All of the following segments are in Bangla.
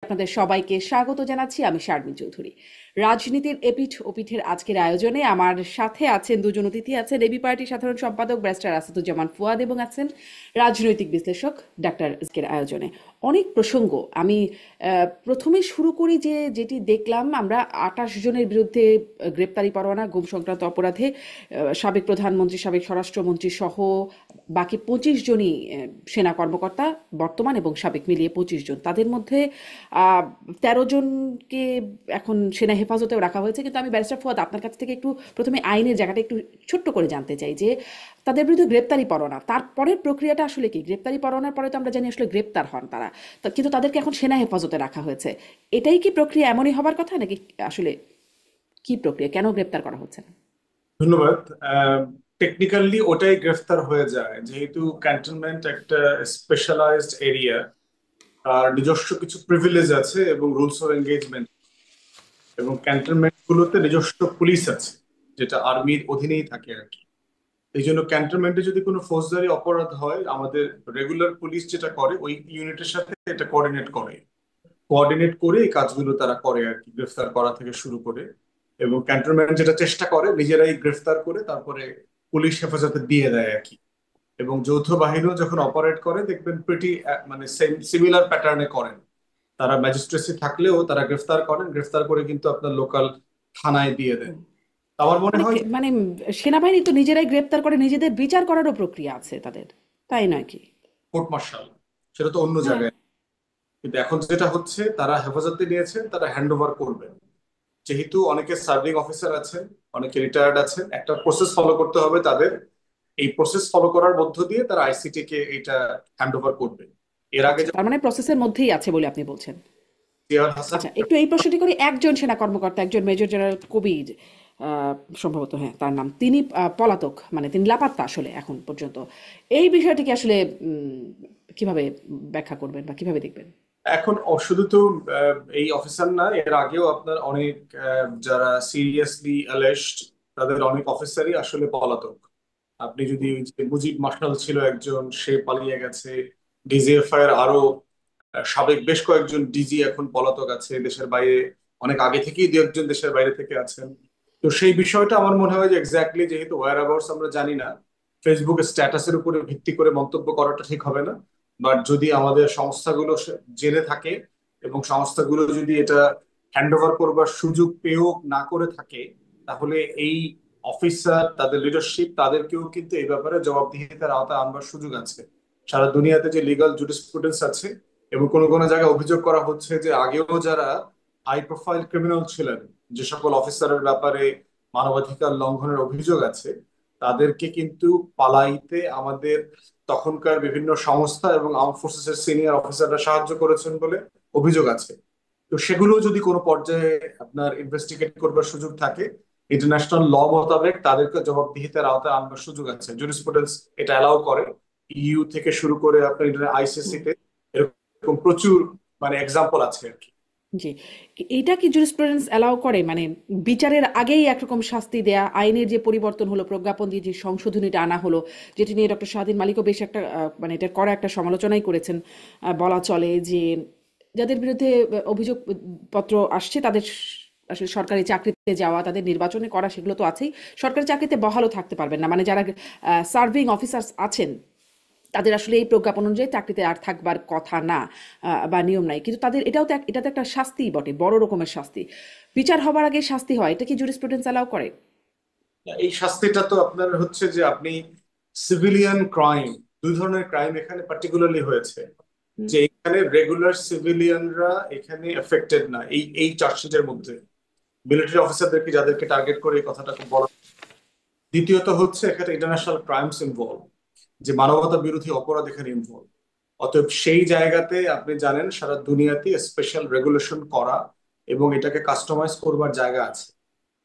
আপনাদের সবাইকে স্বাগত জানাচ্ছি। আমি শারমিন চৌধুরী। রাজনীতির এপিঠ ওপিঠের আজকের আয়োজনে আমার সাথে আছেন দুজন অতিথি। আছেন এবি পার্টির সাধারণ সম্পাদক ব্যারিস্টার আসাদুজ্জামান ফুয়াদ এবং আছেন রাজনৈতিক বিশ্লেষক ডাক্তার আজকের আয়োজনে অনেক প্রসঙ্গ। আমি প্রথমে শুরু করি যেটি দেখলাম আমরা ২৮ জনের বিরুদ্ধে গ্রেপ্তারি পরোয়ানা গুম সংক্রান্ত অপরাধে সাবেক প্রধানমন্ত্রী সাবেক স্বরাষ্ট্রমন্ত্রী সহ বাকি ২৫ জনই সেনা কর্মকর্তা বর্তমান এবং সাবেক মিলিয়ে ২৫ জন। তাদের মধ্যে ১৩ জনকে এখন সেনা হেফাজতেও রাখা হয়েছে। কিন্তু আমি ব্যারিস্টার ফুয়াদ আপনার কাছ থেকে একটু প্রথমে আইনের জায়গাটা একটু ছোট্ট করে জানতে চাই যে তাদের বিরুদ্ধে গ্রেপ্তারি পরোয়ানা তারপরের প্রক্রিয়াটা আসলে কি? গ্রেপ্তারি পরোয়ানার পরে তো আমরা জানি আসলে গ্রেপ্তার হন তারা, কিন্তু তাদেরকে এখন সেনা হেফাজতে রাখা হয়েছে। এটাই কি প্রক্রিয়া এমনই হবার কথা, নাকি আসলে কি প্রক্রিয়া, কেন গ্রেপ্তার করা হচ্ছে না? ধন্যবাদ। টেকনিক্যালি ওটাই গ্রেফতার হয়ে যায়, যেহেতু ক্যান্টনমেন্ট একটা স্পেশালাইজড এরিয়া, আর নিজস্ব কিছু প্রিভিলেজ আছে এবং রুলস অফ এঙ্গেজমেন্ট, এবং ক্যান্টনমেন্ট গুলোতে নিজস্ব পুলিশ আছে, যেটা আর্মির অধীনেই থাকে আর কি। এই জন্য ক্যান্টনমেন্টে যদি কোনো ফৌজদারি অপরাধ হয়, আমাদের রেগুলার পুলিশ যেটা করে ওই ইউনিটের সাথে এটা কোঅর্ডিনেট করে এই কাজগুলো তারা করে আর কি, গ্রেফতার করা থেকে শুরু করে। এবং ক্যান্টনমেন্ট যেটা চেষ্টা করে নিজেরাই গ্রেফতার করে তারপরে পুলিশ হেফাজতে দিয়ে দেয় আর কি। এবং যৌথ বাহিনীও যখন অপারেট করে দেখবেন প্রিটি মানে সেম সিমিলার প্যাটার্নে করেন। তারা ম্যাজিস্ট্রেসি থাকলেও তারা গ্রেফতার করেন, গ্রেফতার করে কিন্তু আপনার লোকাল থানায় দিয়ে দেন। তো আমার মনে মানে হয় যে মানে সেনাবাহিনী তো নিজেরাই গ্রেপ্তার করে, নিজেদের বিচার করারও প্রক্রিয়া আছে তাদের, তাই নয় কি? কোর্ট মার্শাল সেটা তো অন্য হ্যাঁ। জায়গায়, কিন্তু এখন যেটা হচ্ছে তারা হেফাজতে নিয়েছেন, তারা হ্যান্ড ওভার করবেন। যেহেতু অনেকে সার্ভিং অফিসার আছেন, অনেকে রিটায়ার্ড আছেন, একটা প্রসেস ফলো করতে হবে তাদের। এই প্রসেস ফলো করার মধ্য দিয়ে তারা আইসিটি কে এটা হ্যান্ড ওভার করবে। এর আগে আচ্ছা, তার যেমন মানে প্রসেসের মধ্যেই আছে বলে আপনি বলছেন। জিয়াউল হাসান। আচ্ছা, একটু এই প্রশ্নটি করি। একজন সেনা কর্মকর্তা, একজন মেজর জেনারেল কবির, সম্ভবত হ্যাঁ তার নাম, তিনি পলাতক, মানে তিনি লাপাত্তা আসলে এখন পর্যন্ত। এই বিষয়টিকে আসলে কিভাবে ব্যাখ্যা করবেন বা কিভাবে দেখবেন? এখন শুধু তো এই অফিসার না, এর আগেও আপনার অনেক যারা সিরিয়াসলি অ্যালেজড, তাদের অনেক অফিসারই আসলে পলাতক। আপনি যদি ওই যে মুজিব মার্শাল ছিল একজন, সে পালিয়ে গেছে। ডিজিএফআই এর আরো সাবেক বেশ কয়েকজন ডিজি এখন পলাতক আছে দেশের বাইরে। অনেক আগে থেকেই দু একজন দেশের বাইরে থেকে আছেন। তো সেই বিষয়টা আমার মনে হয় যে এক্স্যাক্টলি, যেহেতু ওয়্যার অ্যাবাউটস আমরা জানি না, ফেসবুকের স্ট্যাটাসের উপরে ভিত্তি করে মন্তব্য করাটা ঠিক হবে না। বাট যদি আমাদের সংস্থাগুলো জেনে থাকে এবং সংস্থাগুলো যদি এটা হ্যান্ড ওভার করবার সুযোগ পেয়েও না করে থাকে, তাহলে এই অফিসার, তাদের লিডারশিপ, তাদেরকেও কিন্তু এই ব্যাপারে জবাবদিহিতার আওতায় আনবার সুযোগ আছে। সারা দুনিয়াতে যে লিগাল জুরিসপ্রুডেন্স আছে, এবং কোনো কোনো জায়গায় অভিযোগ করা হচ্ছে যে আগেও যারা হাই প্রোফাইল ক্রিমিনাল ছিলেন, যে সকল অফিসারের ব্যাপারে মানবাধিকার লঙ্ঘনের অভিযোগ আছে, তাদেরকে কিন্তু পালাইতে আমাদের তখনকার বিভিন্ন সংস্থা এবং আর্ম ফোর্সেসের সিনিয়র অফিসাররা সাহায্য করেছেন বলে অভিযোগ আছে। তো সেগুলো যদি কোনো পর্যায়ে আপনার ইনভেস্টিগেট করবার সুযোগ থাকে, ইন্টারন্যাশনাল ল মোতাবেক তাদেরকে জবাবদিহিতার আওতায় আনবার সুযোগ আছে। জুরিসপ্রুডেন্স এটা অ্যালাউ করে, ইইউ থেকে শুরু করে আপনার আইসিসি তে এরকম প্রচুর মানে এক্সাম্পল আছে আর কি। জি। এইটা কি জুরিসপ্রুডেন্স অ্যালাউ করে, মানে বিচারের আগেই একরকম শাস্তি দেয়া? আইনের যে পরিবর্তন হলো, প্রজ্ঞাপন দিয়ে যে সংশোধনীটা আনা হলো, যেটি নিয়ে ডক্টর স্বাধীন মালিকও বেশ একটা মানে এটা করা একটা সমালোচনাই করেছেন। বলা চলে যে যাদের বিরুদ্ধে অভিযোগপত্র আসছে তাদের আসলে সরকারি চাকরিতে যাওয়া, তাদের নির্বাচনে করা, সেগুলো তো আছেই। সরকারি চাকরিতে বহালও থাকতে পারবেন না, মানে যারা সার্ভিং অফিসার্স আছেন তাদের আসলে এই প্রজ্ঞাপন অনুযায়ী চাকরিতে আর থাকবার কথা না, বা নিয়ম নাই। কিন্তু তাদের এটা তো একটা শাস্তিই বটে, বড় রকমের শাস্তি। বিচার হবার আগে শাস্তি হয়, এটা কি জুরিসপ্রুডেন্স অ্যালাউ করে? এই শাস্তিটা তো আপনার হচ্ছে যে আপনি সিভিলিয়ান ক্রাইম, দুই ধরনের ক্রাইম এখানে পার্টিকুলারলি হয়েছে। হুম। যে এখানে রেগুলার সিভিলিয়ানরা এখানে এফেক্টেড না এই এই চার্জশিটের মধ্যে, মিলিটারি অফিসারদেরকে যাদেরকে টার্গেট করে এই কথাটা খুব বড়। দ্বিতীয়ত হচ্ছে এখানে ইন্টারন্যাশনাল ক্রাইমস ইনভলভ, যে মানবতা বিরোধী অপরাধ এখানে ইনভলভ। অতএব সেই জায়গাতে আপনি জানেন সারা দুনিয়াতে স্পেশাল রেগুলেশন করা এবং এটাকে কাস্টমাইজ করবার জায়গা আছে।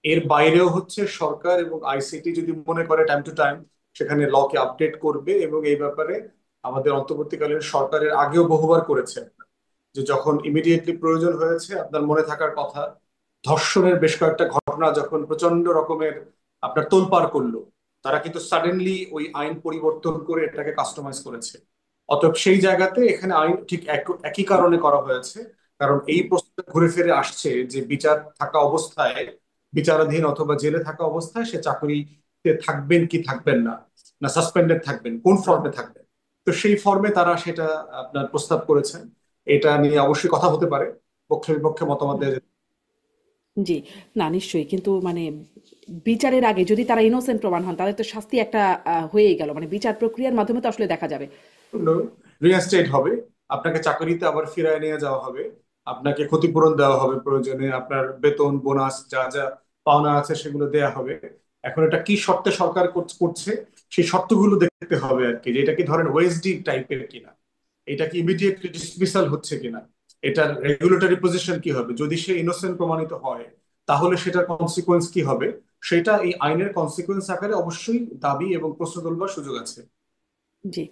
এর বাইরেও হচ্ছে সরকার এবং আইসিটি যদি মনে করে টাইম টু টাইম সেখানে লকে আপডেট করবে, এবং এই ব্যাপারে আমাদের অন্তর্বর্তীকালীন সরকারের আগেও বহুবার করেছে। যে যখন ইমিডিয়েটলি প্রয়োজন হয়েছে, আপনার মনে থাকার কথা, ধর্ষণের বেশ কয়েকটা ঘটনা যখন প্রচন্ড রকমের আপনার তোলপাড় করলো, তারা কিন্তু সাডেনলি ওই আইন পরিবর্তন করে এটাকে কাস্টমাইজ করেছে। অতএব সেই জায়গাতে এখানে আইন ঠিক একই কারণে করা হয়েছে, কারণ এই প্রশ্নটা ঘুরে ফিরে আসছে যে বিচার থাকা অবস্থায়, বিচারাধীন অথবা জেলে থাকা অবস্থায় সে চাকরিতে থাকবেন কি থাকবেন না, না সাসপেন্ডেড থাকবেন, কোন ফর্মে থাকবেন। তো সেই ফর্মে তারা সেটা আপনার প্রস্তাব করেছেন। এটা নিয়ে অবশ্যই কথা হতে পারে, পক্ষে বিপক্ষে মতামত দেওয়া যেতে জি, না নিশ্চয়ই। কিন্তু মানে বিচারের আগে যদি তারা ইনোসেন্ট প্রমাণ হন, তাদের তো শাস্তি একটা হয়েই গেল। মানে বিচার প্রক্রিয়ার মাধ্যমে তো আসলে দেখা যাবে। রিইনস্টেট হবে, আপনাকে চাকরিতে আবার ফিরায় নিয়ে যাওয়া হবে, আপনাকে ক্ষতিপূরণ দেওয়া হবে, প্রয়োজনে আপনার বেতন বোনাস যা যা পাওনা আছে সেগুলো দেয়া হবে। এখন এটা কি শর্তে সরকার করছে, সেই শর্তগুলো দেখতে হবে আর কি, যে এটা কি ধরেন ওএসডি টাইপের কিনা, এটা কি ইমিডিয়েটলি ডিসমিসাল হচ্ছে কিনা, এটার রেগুলেটরি পজিশন কি হবে, যদি সে ইনোসেন্ট প্রমাণিত হয় তাহলে সেটার কনসিকোয়েন্স কি হবে, সেটা এই আইনের কনসিকোয়েন্স আকারে অবশ্যই দাবি এবং প্রশ্ন তোলবার সুযোগ আছে। জি,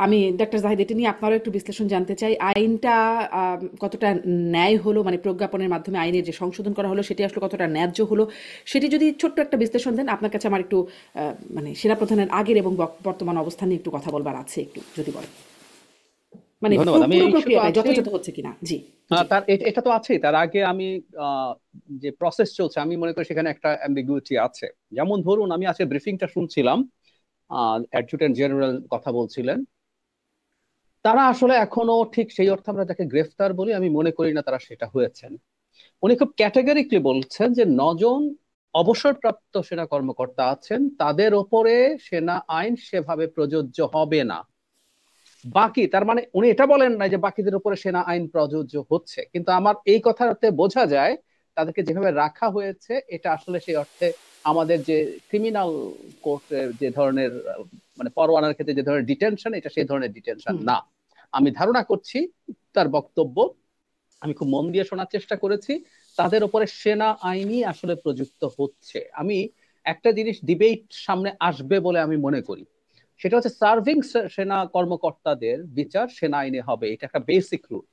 আমি ডাক্তার জাহিদ এটা নিয়ে আপনারও একটু বিশ্লেষণ জানতে চাই। আইনটা কতটা ন্যায় হলো, মানে প্রজ্ঞাপনের মাধ্যমে আইনের যে সংশোধন করা হলো সেটি আসলে কতটা ন্যায্য হলো, সেটি যদি ছোট্ট একটা বিশ্লেষণ দেন। আপনার কাছে আমার একটু মানে সেনাপ্রধানের আগের এবং বর্তমান অবস্থান নিয়ে একটু কথা বলবার আছে, একটু যদি বলেন। মানে ধন্যবাদ। আমি পুরো এই ইস্যু তো প্রক্রিয়াটা আছেই। যথাযথ হচ্ছে কিনা। জি, জি, তার এটা তো আছেই। তার আগে আমি আহ, যে প্রসেস চলছে আমি মনে করি সেখানে একটা অ্যাম্বিগুইটি আছে। যেমন ধরুন, আমি আজকে ব্রিফিংটা শুনছিলাম, অ্যাডজুটেন্ট জেনারেল কথা বলছিলেন। তারা আসলে এখনো ঠিক সেই অর্থে আমরা যাকে গ্রেফতার বলি, আমি মনে করি না তারা সেটা হয়েছেন। উনি খুব ক্যাটাগরিকলি বলছেন যে 9 জন অবসরপ্রাপ্ত সেনা কর্মকর্তা আছেন, তাদের ওপরে সেনা আইন সেভাবে প্রযোজ্য হবে না। বাকি, তার মানে উনি এটা বলেন না যে বাকিদের উপরে সেনা আইন প্রযোজ্য হচ্ছে, কিন্তু আমার এই কথাতে বোঝা যায় তাদেরকে যেভাবে রাখা হয়েছে এটা আসলে সেই অর্থে আমাদের যে ক্রিমিনাল কোর্টের যে ধরনের মানে পরোয়ানার ক্ষেত্রে যে ধরনের ডিটেনশন, এটা সেই ধরনের ডিটেনশন হুম, না। আমি ধারণা করছি তার বক্তব্য, আমি খুব মন দিয়ে শোনার চেষ্টা করেছি, তাদের উপরে সেনা আইনই আসলে প্রযুক্ত হচ্ছে। আমি একটা জিনিস ডিবেট সামনে আসবে বলে আমি মনে করি, সেটা হচ্ছে সার্ভিং সেনা কর্মকর্তাদের বিচার সেনা আইনে হবে, এটা একটা বেসিক রুল।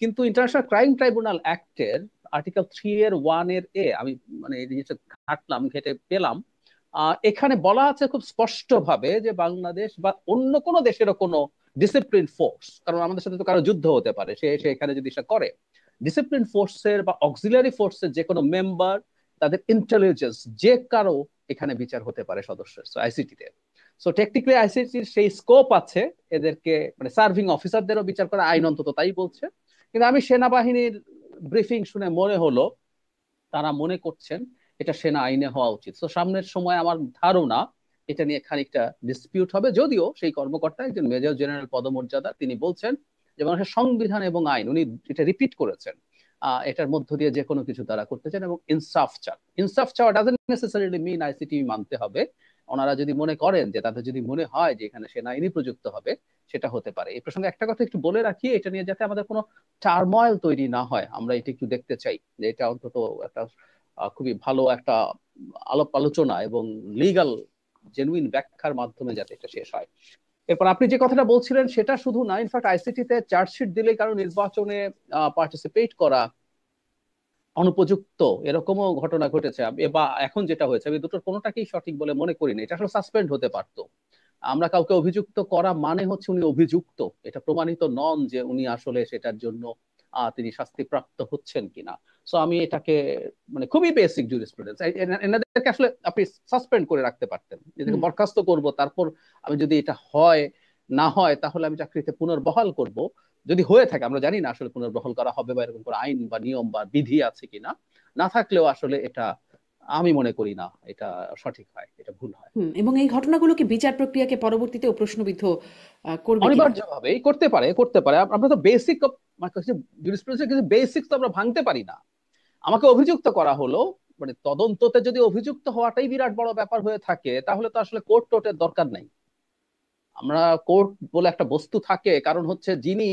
কিন্তু ইন্টারন্যাশনাল ক্রাইম ট্রাইব্যুনাল অ্যাক্টের আর্টিকেল 3 এর 1 এ আমি মানে এই জিনিসটা ঘাটলাম, ঘেটে পেলাম, এখানে বলা আছে খুব স্পষ্ট ভাবে যে বাংলাদেশ বা অন্য কোনো দেশেরও কোনো ডিসিপ্লিন ফোর্স, কারণ আমাদের সাথে তো কারো যুদ্ধ হতে পারে, সে এসে এখানে যদি সে করে, ডিসিপ্লিন ফোর্সের বা অক্সিলারি ফোর্সের যে কোনো মেম্বার, তাদের ইন্টেলিজেন্স যে কারো এখানে বিচার হতে পারে সদস্যের আইসিটিতে। সো টেকনিক্যালি আইসিটির সেই স্কোপ আছে এদেরকে মানে সার্ভিং অফিসারদেরও বিচার করা, আইন অন্তত তাই বলছে। কিন্তু আমি সেনাবাহিনীর ব্রিফিং শুনে মনে হলো তারা মনে করছেন এটা সেনা আইনে হওয়া উচিত। তো সামনের সময় আমার ধারণা এটা নিয়ে খানিকটা ডিসপিউট হবে, যদিও সেই কর্মকর্তা একজন মেজর জেনারেল পদমর্যাদা, তিনি বলছেন যে বাংলাদেশের সংবিধান এবং আইন, উনি এটা রিপিট করেছেন, এটার মধ্য দিয়ে যে কোনো কিছু তারা করতে চান এবং ইনসাফ চান। ইনসাফ চাওয়া ডাজন্ট নেসেসারিলি মিন আইসিটি মানতে হবে। ওনারা যদি মনে করেন, যে তাদের যদি মনে হয় যে এখানে সেনা আইনই প্রযুক্ত হবে, সেটা হতে পারে। এই প্রসঙ্গে একটা কথা একটু বলে রাখি, এটা নিয়ে যাতে আমাদের কোনো টার্ময়েল তৈরি না হয়, আমরা এটা একটু দেখতে চাই যে এটা অন্তত একটা খুবই ভালো একটা আলাপ আলোচনা এবং লিগাল জেনুইন ব্যাখ্যার মাধ্যমে যাতে এটা শেষ হয়। এরপর আপনি যে কথাটা বলছিলেন সেটা শুধু না, ইনফ্যাক্ট আইসিটিতে চার্জশিট দিলে কারো নির্বাচনে পার্টিসিপেট করা অনুপযুক্ত, এরকমও ঘটনা ঘটেছে। বা এখন যেটা হয়েছে, আমি দুটোর কোনোটাকেই সঠিক বলে মনে করি না, এটা আসলে সাসপেন্ড হতে পারতো। আমরা কাউকে অভিযুক্ত করা মানে হচ্ছে উনি অভিযুক্ত, এটা প্রমাণিত নন যে উনি আসলে সেটার জন্য তিনি শাস্তিপ্রাপ্ত হচ্ছেন কিনা। সো আমি এটাকে মানে খুবই বেসিক জুরিসপ্রুডেন্স, এনাদেরকে আসলে আপনি সাসপেন্ড করে রাখতে পারতেন, এদেরকে হুম। বরখাস্ত করব, তারপর আমি যদি এটা হয় না হয় তাহলে আমি চাকরিতে পুনর্বহাল করব। যদি হয়ে থাকে, আমরা জানি না আসলে পুনর্বহাল করা হবে বা এরকম কোনো আইন বা নিয়ম বা বিধি আছে কিনা, না থাকলেও আসলে এটা আমি মনে করি না এটা সঠিক হয়, এটা ভুল হয়। হুম, এবং এই ঘটনাগুলো কি বিচার প্রক্রিয়াকে পরবর্তীতেও প্রশ্নবিদ্ধ করবে কিনা? অনিবার্যভাবেই করতে পারে, করতে পারে। আমরা তো বেসিক জুরিসপ্রুডেন্সের কিছু বেসিক্স তো আমরা ভাঙতে পারি না। আমাকে অভিযুক্ত করা হলো, মানে তদন্ততে যদি অভিযুক্ত হওয়াটাই বিরাট বড় ব্যাপার হয়ে থাকে, তাহলে তো আসলে কোর্ট টোর্টের দরকার নাই। আমরা কোর্ট বলে একটা বস্তু থাকে, কারণ হচ্ছে যিনি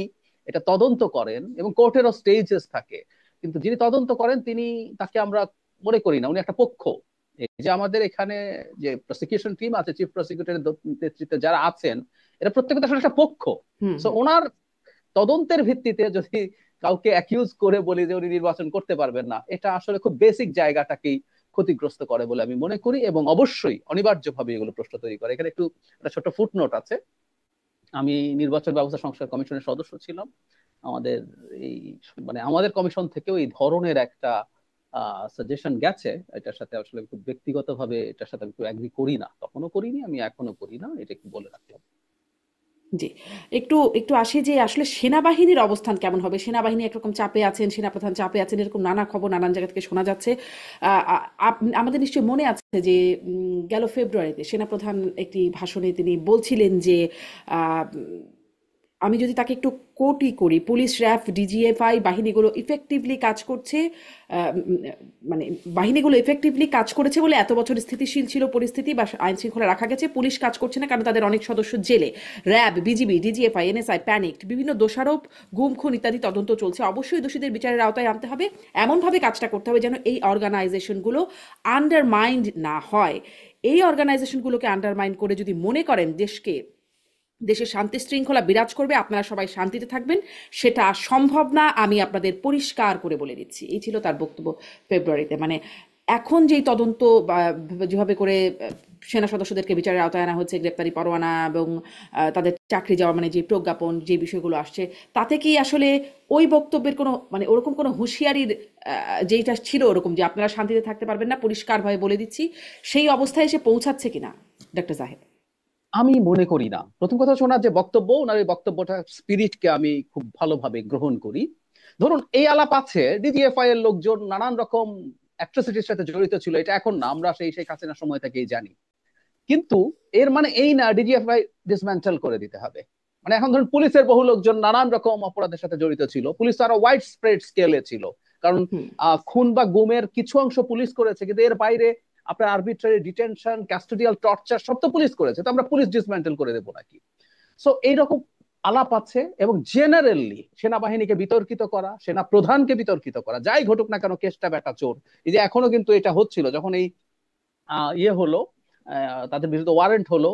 এটা তদন্ত করেন, এবং কোর্টেরও স্টেজেস থাকে, কিন্তু যিনি তদন্ত করেন তিনি, তাকে আমরা মনে করি না উনি একটা পক্ষ। এই যে আমাদের এখানে যে প্রসিকিউশন টিম আছে, চিফ প্রসিকিউটরের নেতৃত্বে যারা আছেন, এরা প্রত্যেকে তো আসলে একটা পক্ষ। হুম, সো হুম। ওনার তদন্তের ভিত্তিতে যদি কাউকে অ্যাকিউজ করে বলি যে উনি নির্বাচন করতে পারবেন না, এটা আসলে খুব বেসিক জায়গাটাকেই ক্ষতিগ্রস্ত করে বলে আমি মনে করি, এবং অবশ্যই অনিবার্যভাবে এগুলো প্রশ্ন তৈরি করে। এখানে একটু একটা ছোট ফুটনোট আছে। আমি নির্বাচন ব্যবস্থা সংস্কার কমিশনের সদস্য ছিলাম, আমাদের এই আমাদের কমিশন থেকেও এই ধরনের একটা সাজেশন গেছে। এটার সাথে আসলে খুব ব্যক্তিগতভাবে এটার সাথে আমি একটু অ্যাগ্রি করি না, তখনও করিনি, আমি এখনো করি না, এটা একটু বলে রাখলাম। জি, একটু একটু আসি যে আসলে সেনাবাহিনীর অবস্থান কেমন হবে। সেনাবাহিনী একরকম চাপে আছেন, সেনাপ্রধান চাপে আছেন, এরকম নানা খবর নানান জায়গা থেকে শোনা যাচ্ছে। আমাদের নিশ্চয়ই মনে আছে যে গেল ফেব্রুয়ারিতে সেনাপ্রধান একটি ভাষণে তিনি বলছিলেন যে আহ, আমি যদি তাকে একটু কোটই করি, পুলিশ, র্যাব, ডিজিএফআই বাহিনীগুলো ইফেক্টিভলি কাজ করছে, মানে বাহিনীগুলো ইফেক্টিভলি কাজ করেছে বলে এত বছর স্থিতিশীল ছিল পরিস্থিতি বা আইন শৃঙ্খলা রাখা গেছে। পুলিশ কাজ করছে না কারণ তাদের অনেক সদস্য জেলে। RAB, BGB, DGFI, NSI panicked, বিভিন্ন দোষারোপ, গুম খুন ইত্যাদি তদন্ত চলছে। অবশ্যই দোষীদের বিচারের আওতায় আনতে হবে, এমনভাবে কাজটা করতে হবে যেন এই অর্গানাইজেশনগুলো আন্ডারমাইন্ড না হয়। এই অর্গানাইজেশনগুলোকে আন্ডারমাইন্ড করে যদি মনে করেন দেশে শান্তি শৃঙ্খলা বিরাজ করবে, আপনারা সবাই শান্তিতে থাকবেন, সেটা সম্ভব না, আমি আপনাদের পরিষ্কার করে বলে দিচ্ছি। এই ছিল তার বক্তব্য ফেব্রুয়ারিতে। মানে এখন যেই তদন্ত বা যেভাবে করে সেনা সদস্যদেরকে বিচারের আওতায় আনা হচ্ছে, গ্রেপ্তারি পরোয়ানা এবং তাদের চাকরি যাওয়া, মানে যে প্রজ্ঞাপন, যে বিষয়গুলো আসছে, তাতে কি আসলে ওই বক্তব্যের কোনো মানে ওরকম কোনো হুঁশিয়ারির যেইটা ছিল ওরকম যে আপনারা শান্তিতে থাকতে পারবেন না, পরিষ্কারভাবে বলে দিচ্ছি, সেই অবস্থায় এসে পৌঁছাচ্ছে কিনা ডক্টর জাহেদ? আমি মনে করি না। প্রথম কথা, শোনার যে বক্তব্য, ওনার এই বক্তব্যটা স্পিরিটকে আমি খুব ভালোভাবে গ্রহণ করি। ধরুন এই আলাপ আছে ডিজিএফআই এর লোকজন নানান রকম অ্যাট্রোসিটির সাথে জড়িত ছিল, এটা এখন না, আমরা সেই শেখ হাসিনার সময় থেকেই জানি। কিন্তু এর মানে এই না ডিজিএফআই ডিসম্যান্টেল করে দিতে হবে। এখন ধরুন পুলিশের বহু লোকজন নানান রকম অপরাধের সাথে জড়িত ছিল, পুলিশ তো আরো ওয়াইড স্প্রেড স্কেলে ছিল, কারণ হুম। খুন বা গুমের কিছু অংশ পুলিশ করেছে, কিন্তু এর বাইরে আপনার আরবিট্রারি ডিটেনশন, কাস্টোডিয়াল টর্চার সব তো পুলিশ করেছে, তো আমরা পুলিশ ডিসম্যান্টেল করে দেবো নাকি? সো এইরকম আলাপ আছে। এবং জেনারেলি সেনাবাহিনীকে বিতর্কিত করা, সেনা প্রধানকে বিতর্কিত করা, যাই ঘটুক না কেন, কেসটা বেটা চোর, এই যে এখনো কিন্তু এটা হচ্ছিল, যখন এই ইয়ে হলো, তাদের বিরুদ্ধে ওয়ারেন্ট হলো,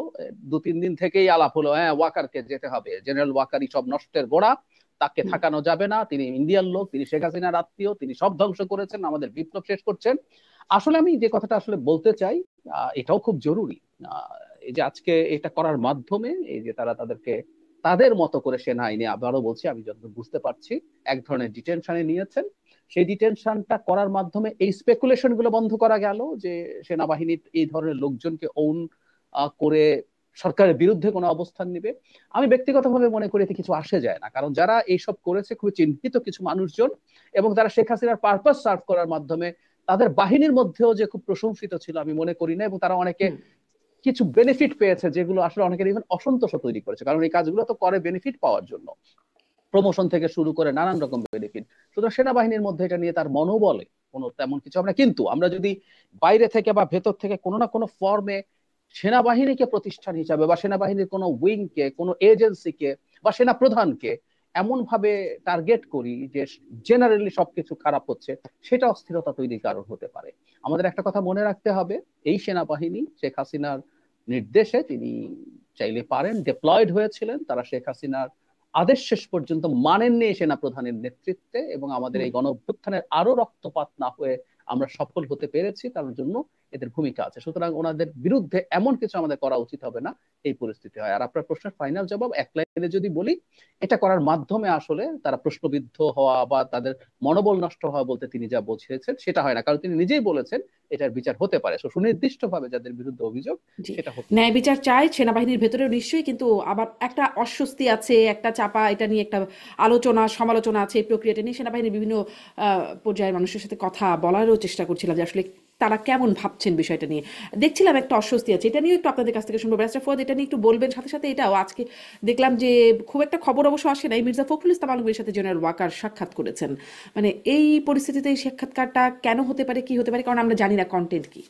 2-3 দিন থেকেই আলাপ হলো, হ্যাঁ ওয়াকারকে যেতে হবে, জেনারেল ওয়াকারই সব নষ্টের গোড়া, তাকে হুম। থাকানো যাবে না, তিনি ইন্ডিয়ান লোক, তিনি শেখ হাসিনার আত্মীয়, তিনি সব ধ্বংস করেছেন, আমাদের বিপ্লব শেষ করছেন। আসলে আমি যে কথাটা আসলে বলতে চাই, এটাও খুব জরুরি। এই যে আজকে এটা করার মাধ্যমে এই যে তারা তাদেরকে তাদের মতো করে সেনা আইনে, আবারও বলছি, আমি যতদূর বুঝতে পারছি, এক ধরনের ডিটেনশনে নিয়েছেন। সেই ডিটেনশনটা করার মাধ্যমে এই স্পেকুলেশন গুলো বন্ধ করা গেল যে সেনাবাহিনী এই ধরনের লোকজনকে ওন করে সরকারের বিরুদ্ধে কোনো অবস্থান নিবে। আমি ব্যক্তিগতভাবে মনে করি এতে কিছু আসে যায় না, কারণ যারা এইসব করেছে খুবই চিহ্নিত কিছু মানুষজন, এবং তারা শেখ হাসিনার পারপাস সার্ভ করার মাধ্যমে তাদের বাহিনীর মধ্যেও যে খুব প্রশংসিত ছিল আমি মনে করি না, এবং তারা অনেকে হুম। কিছু বেনিফিট পেয়েছে যেগুলো আসলে অনেকের ইভেন অসন্তোষ তৈরি করেছে, কারণ এই কাজগুলো তো করে বেনিফিট পাওয়ার জন্য, প্রমোশন থেকে শুরু করে নানান রকম বেনিফিট। সুতরাং সেনাবাহিনীর মধ্যে এটা নিয়ে তার মনোবলে কোনো তেমন কিছু হবে না। কিন্তু আমরা যদি বাইরে থেকে বা ভেতর থেকে কোনো না কোনো ফর্মে সেনাবাহিনীকে প্রতিষ্ঠান হিসাবে বা সেনাবাহিনীর কোনো উইংকে, কোনো এজেন্সিকে বা সেনা প্রধানকে এমন ভাবে টার্গেট করি যে জেনারেলি সবকিছু খারাপ হচ্ছে, সেটা অস্থিরতা তৈরির কারণ হতে পারে। আমাদের একটা কথা মনে রাখতে হবে, এই সেনাবাহিনী শেখ হাসিনার নির্দেশে, তিনি চাইলে পারেন ডিপ্লয়েড হয়েছিলেন, তারা শেখ হাসিনার আদেশ শেষ পর্যন্ত মানেননি সেনা প্রধানের নেতৃত্বে, এবং আমাদের হুম। এই গণ অভ্যুত্থানের আরো রক্তপাত না হয়ে আমরা সফল হতে পেরেছি, তার জন্য এদের ভূমিকা আছে। সুতরাং ওনাদের বিরুদ্ধে এমন কিছু আমাদের করা উচিত হবে না এই পরিস্থিতি হয়। আর আপনার প্রশ্নের ফাইনাল জবাব এক লাইনে যদি বলি, এটা করার মাধ্যমে আসলে তারা প্রশ্নবিদ্ধ হওয়া বা তাদের মনোবল নষ্ট হওয়া বলতে তিনি যা বুঝিয়েছেন সেটা হয় না, কারণ তিনি নিজেই বলেছেন এটার বিচার হতে পারে। সুনির্দিষ্ট ভাবে যাদের বিরুদ্ধে অভিযোগ, জি, সেটা হতে ন্যায় পারে। বিচার চাই সেনাবাহিনীর ভেতরেও নিশ্চয়ই, কিন্তু আবার একটা অস্বস্তি আছে, একটা চাপা, এটা নিয়ে একটা আলোচনা সমালোচনা আছে। এই প্রক্রিয়াটা নিয়ে সেনাবাহিনীর বিভিন্ন পর্যায়ের মানুষের সাথে কথা বলারও চেষ্টা করছিলাম যে আসলে তারা কেমন ভাবছেন বিষয়টা নিয়ে। দেখছিলাম একটা অস্বস্তি আছে, এটা নিয়ে একটু আপনাদের কাছ থেকে শুনবো। ব্যারিস্টার ফুয়াদ, এটা নিয়ে একটু বলবেন। সাথে সাথে এটাও আজকে দেখলাম যে খুব একটা খবর অবশ্য আসে নাই, মির্জা ফখরুল ইসলাম আলমগীরের সাথে জেনারেল ওয়াকার সাক্ষাৎ করেছেন। মানে এই পরিস্থিতিতে এই সাক্ষাৎকারটা কেন হতে পারে, কি হতে পারে, কারণ আমরা জানি না কন্টেন্ট কি।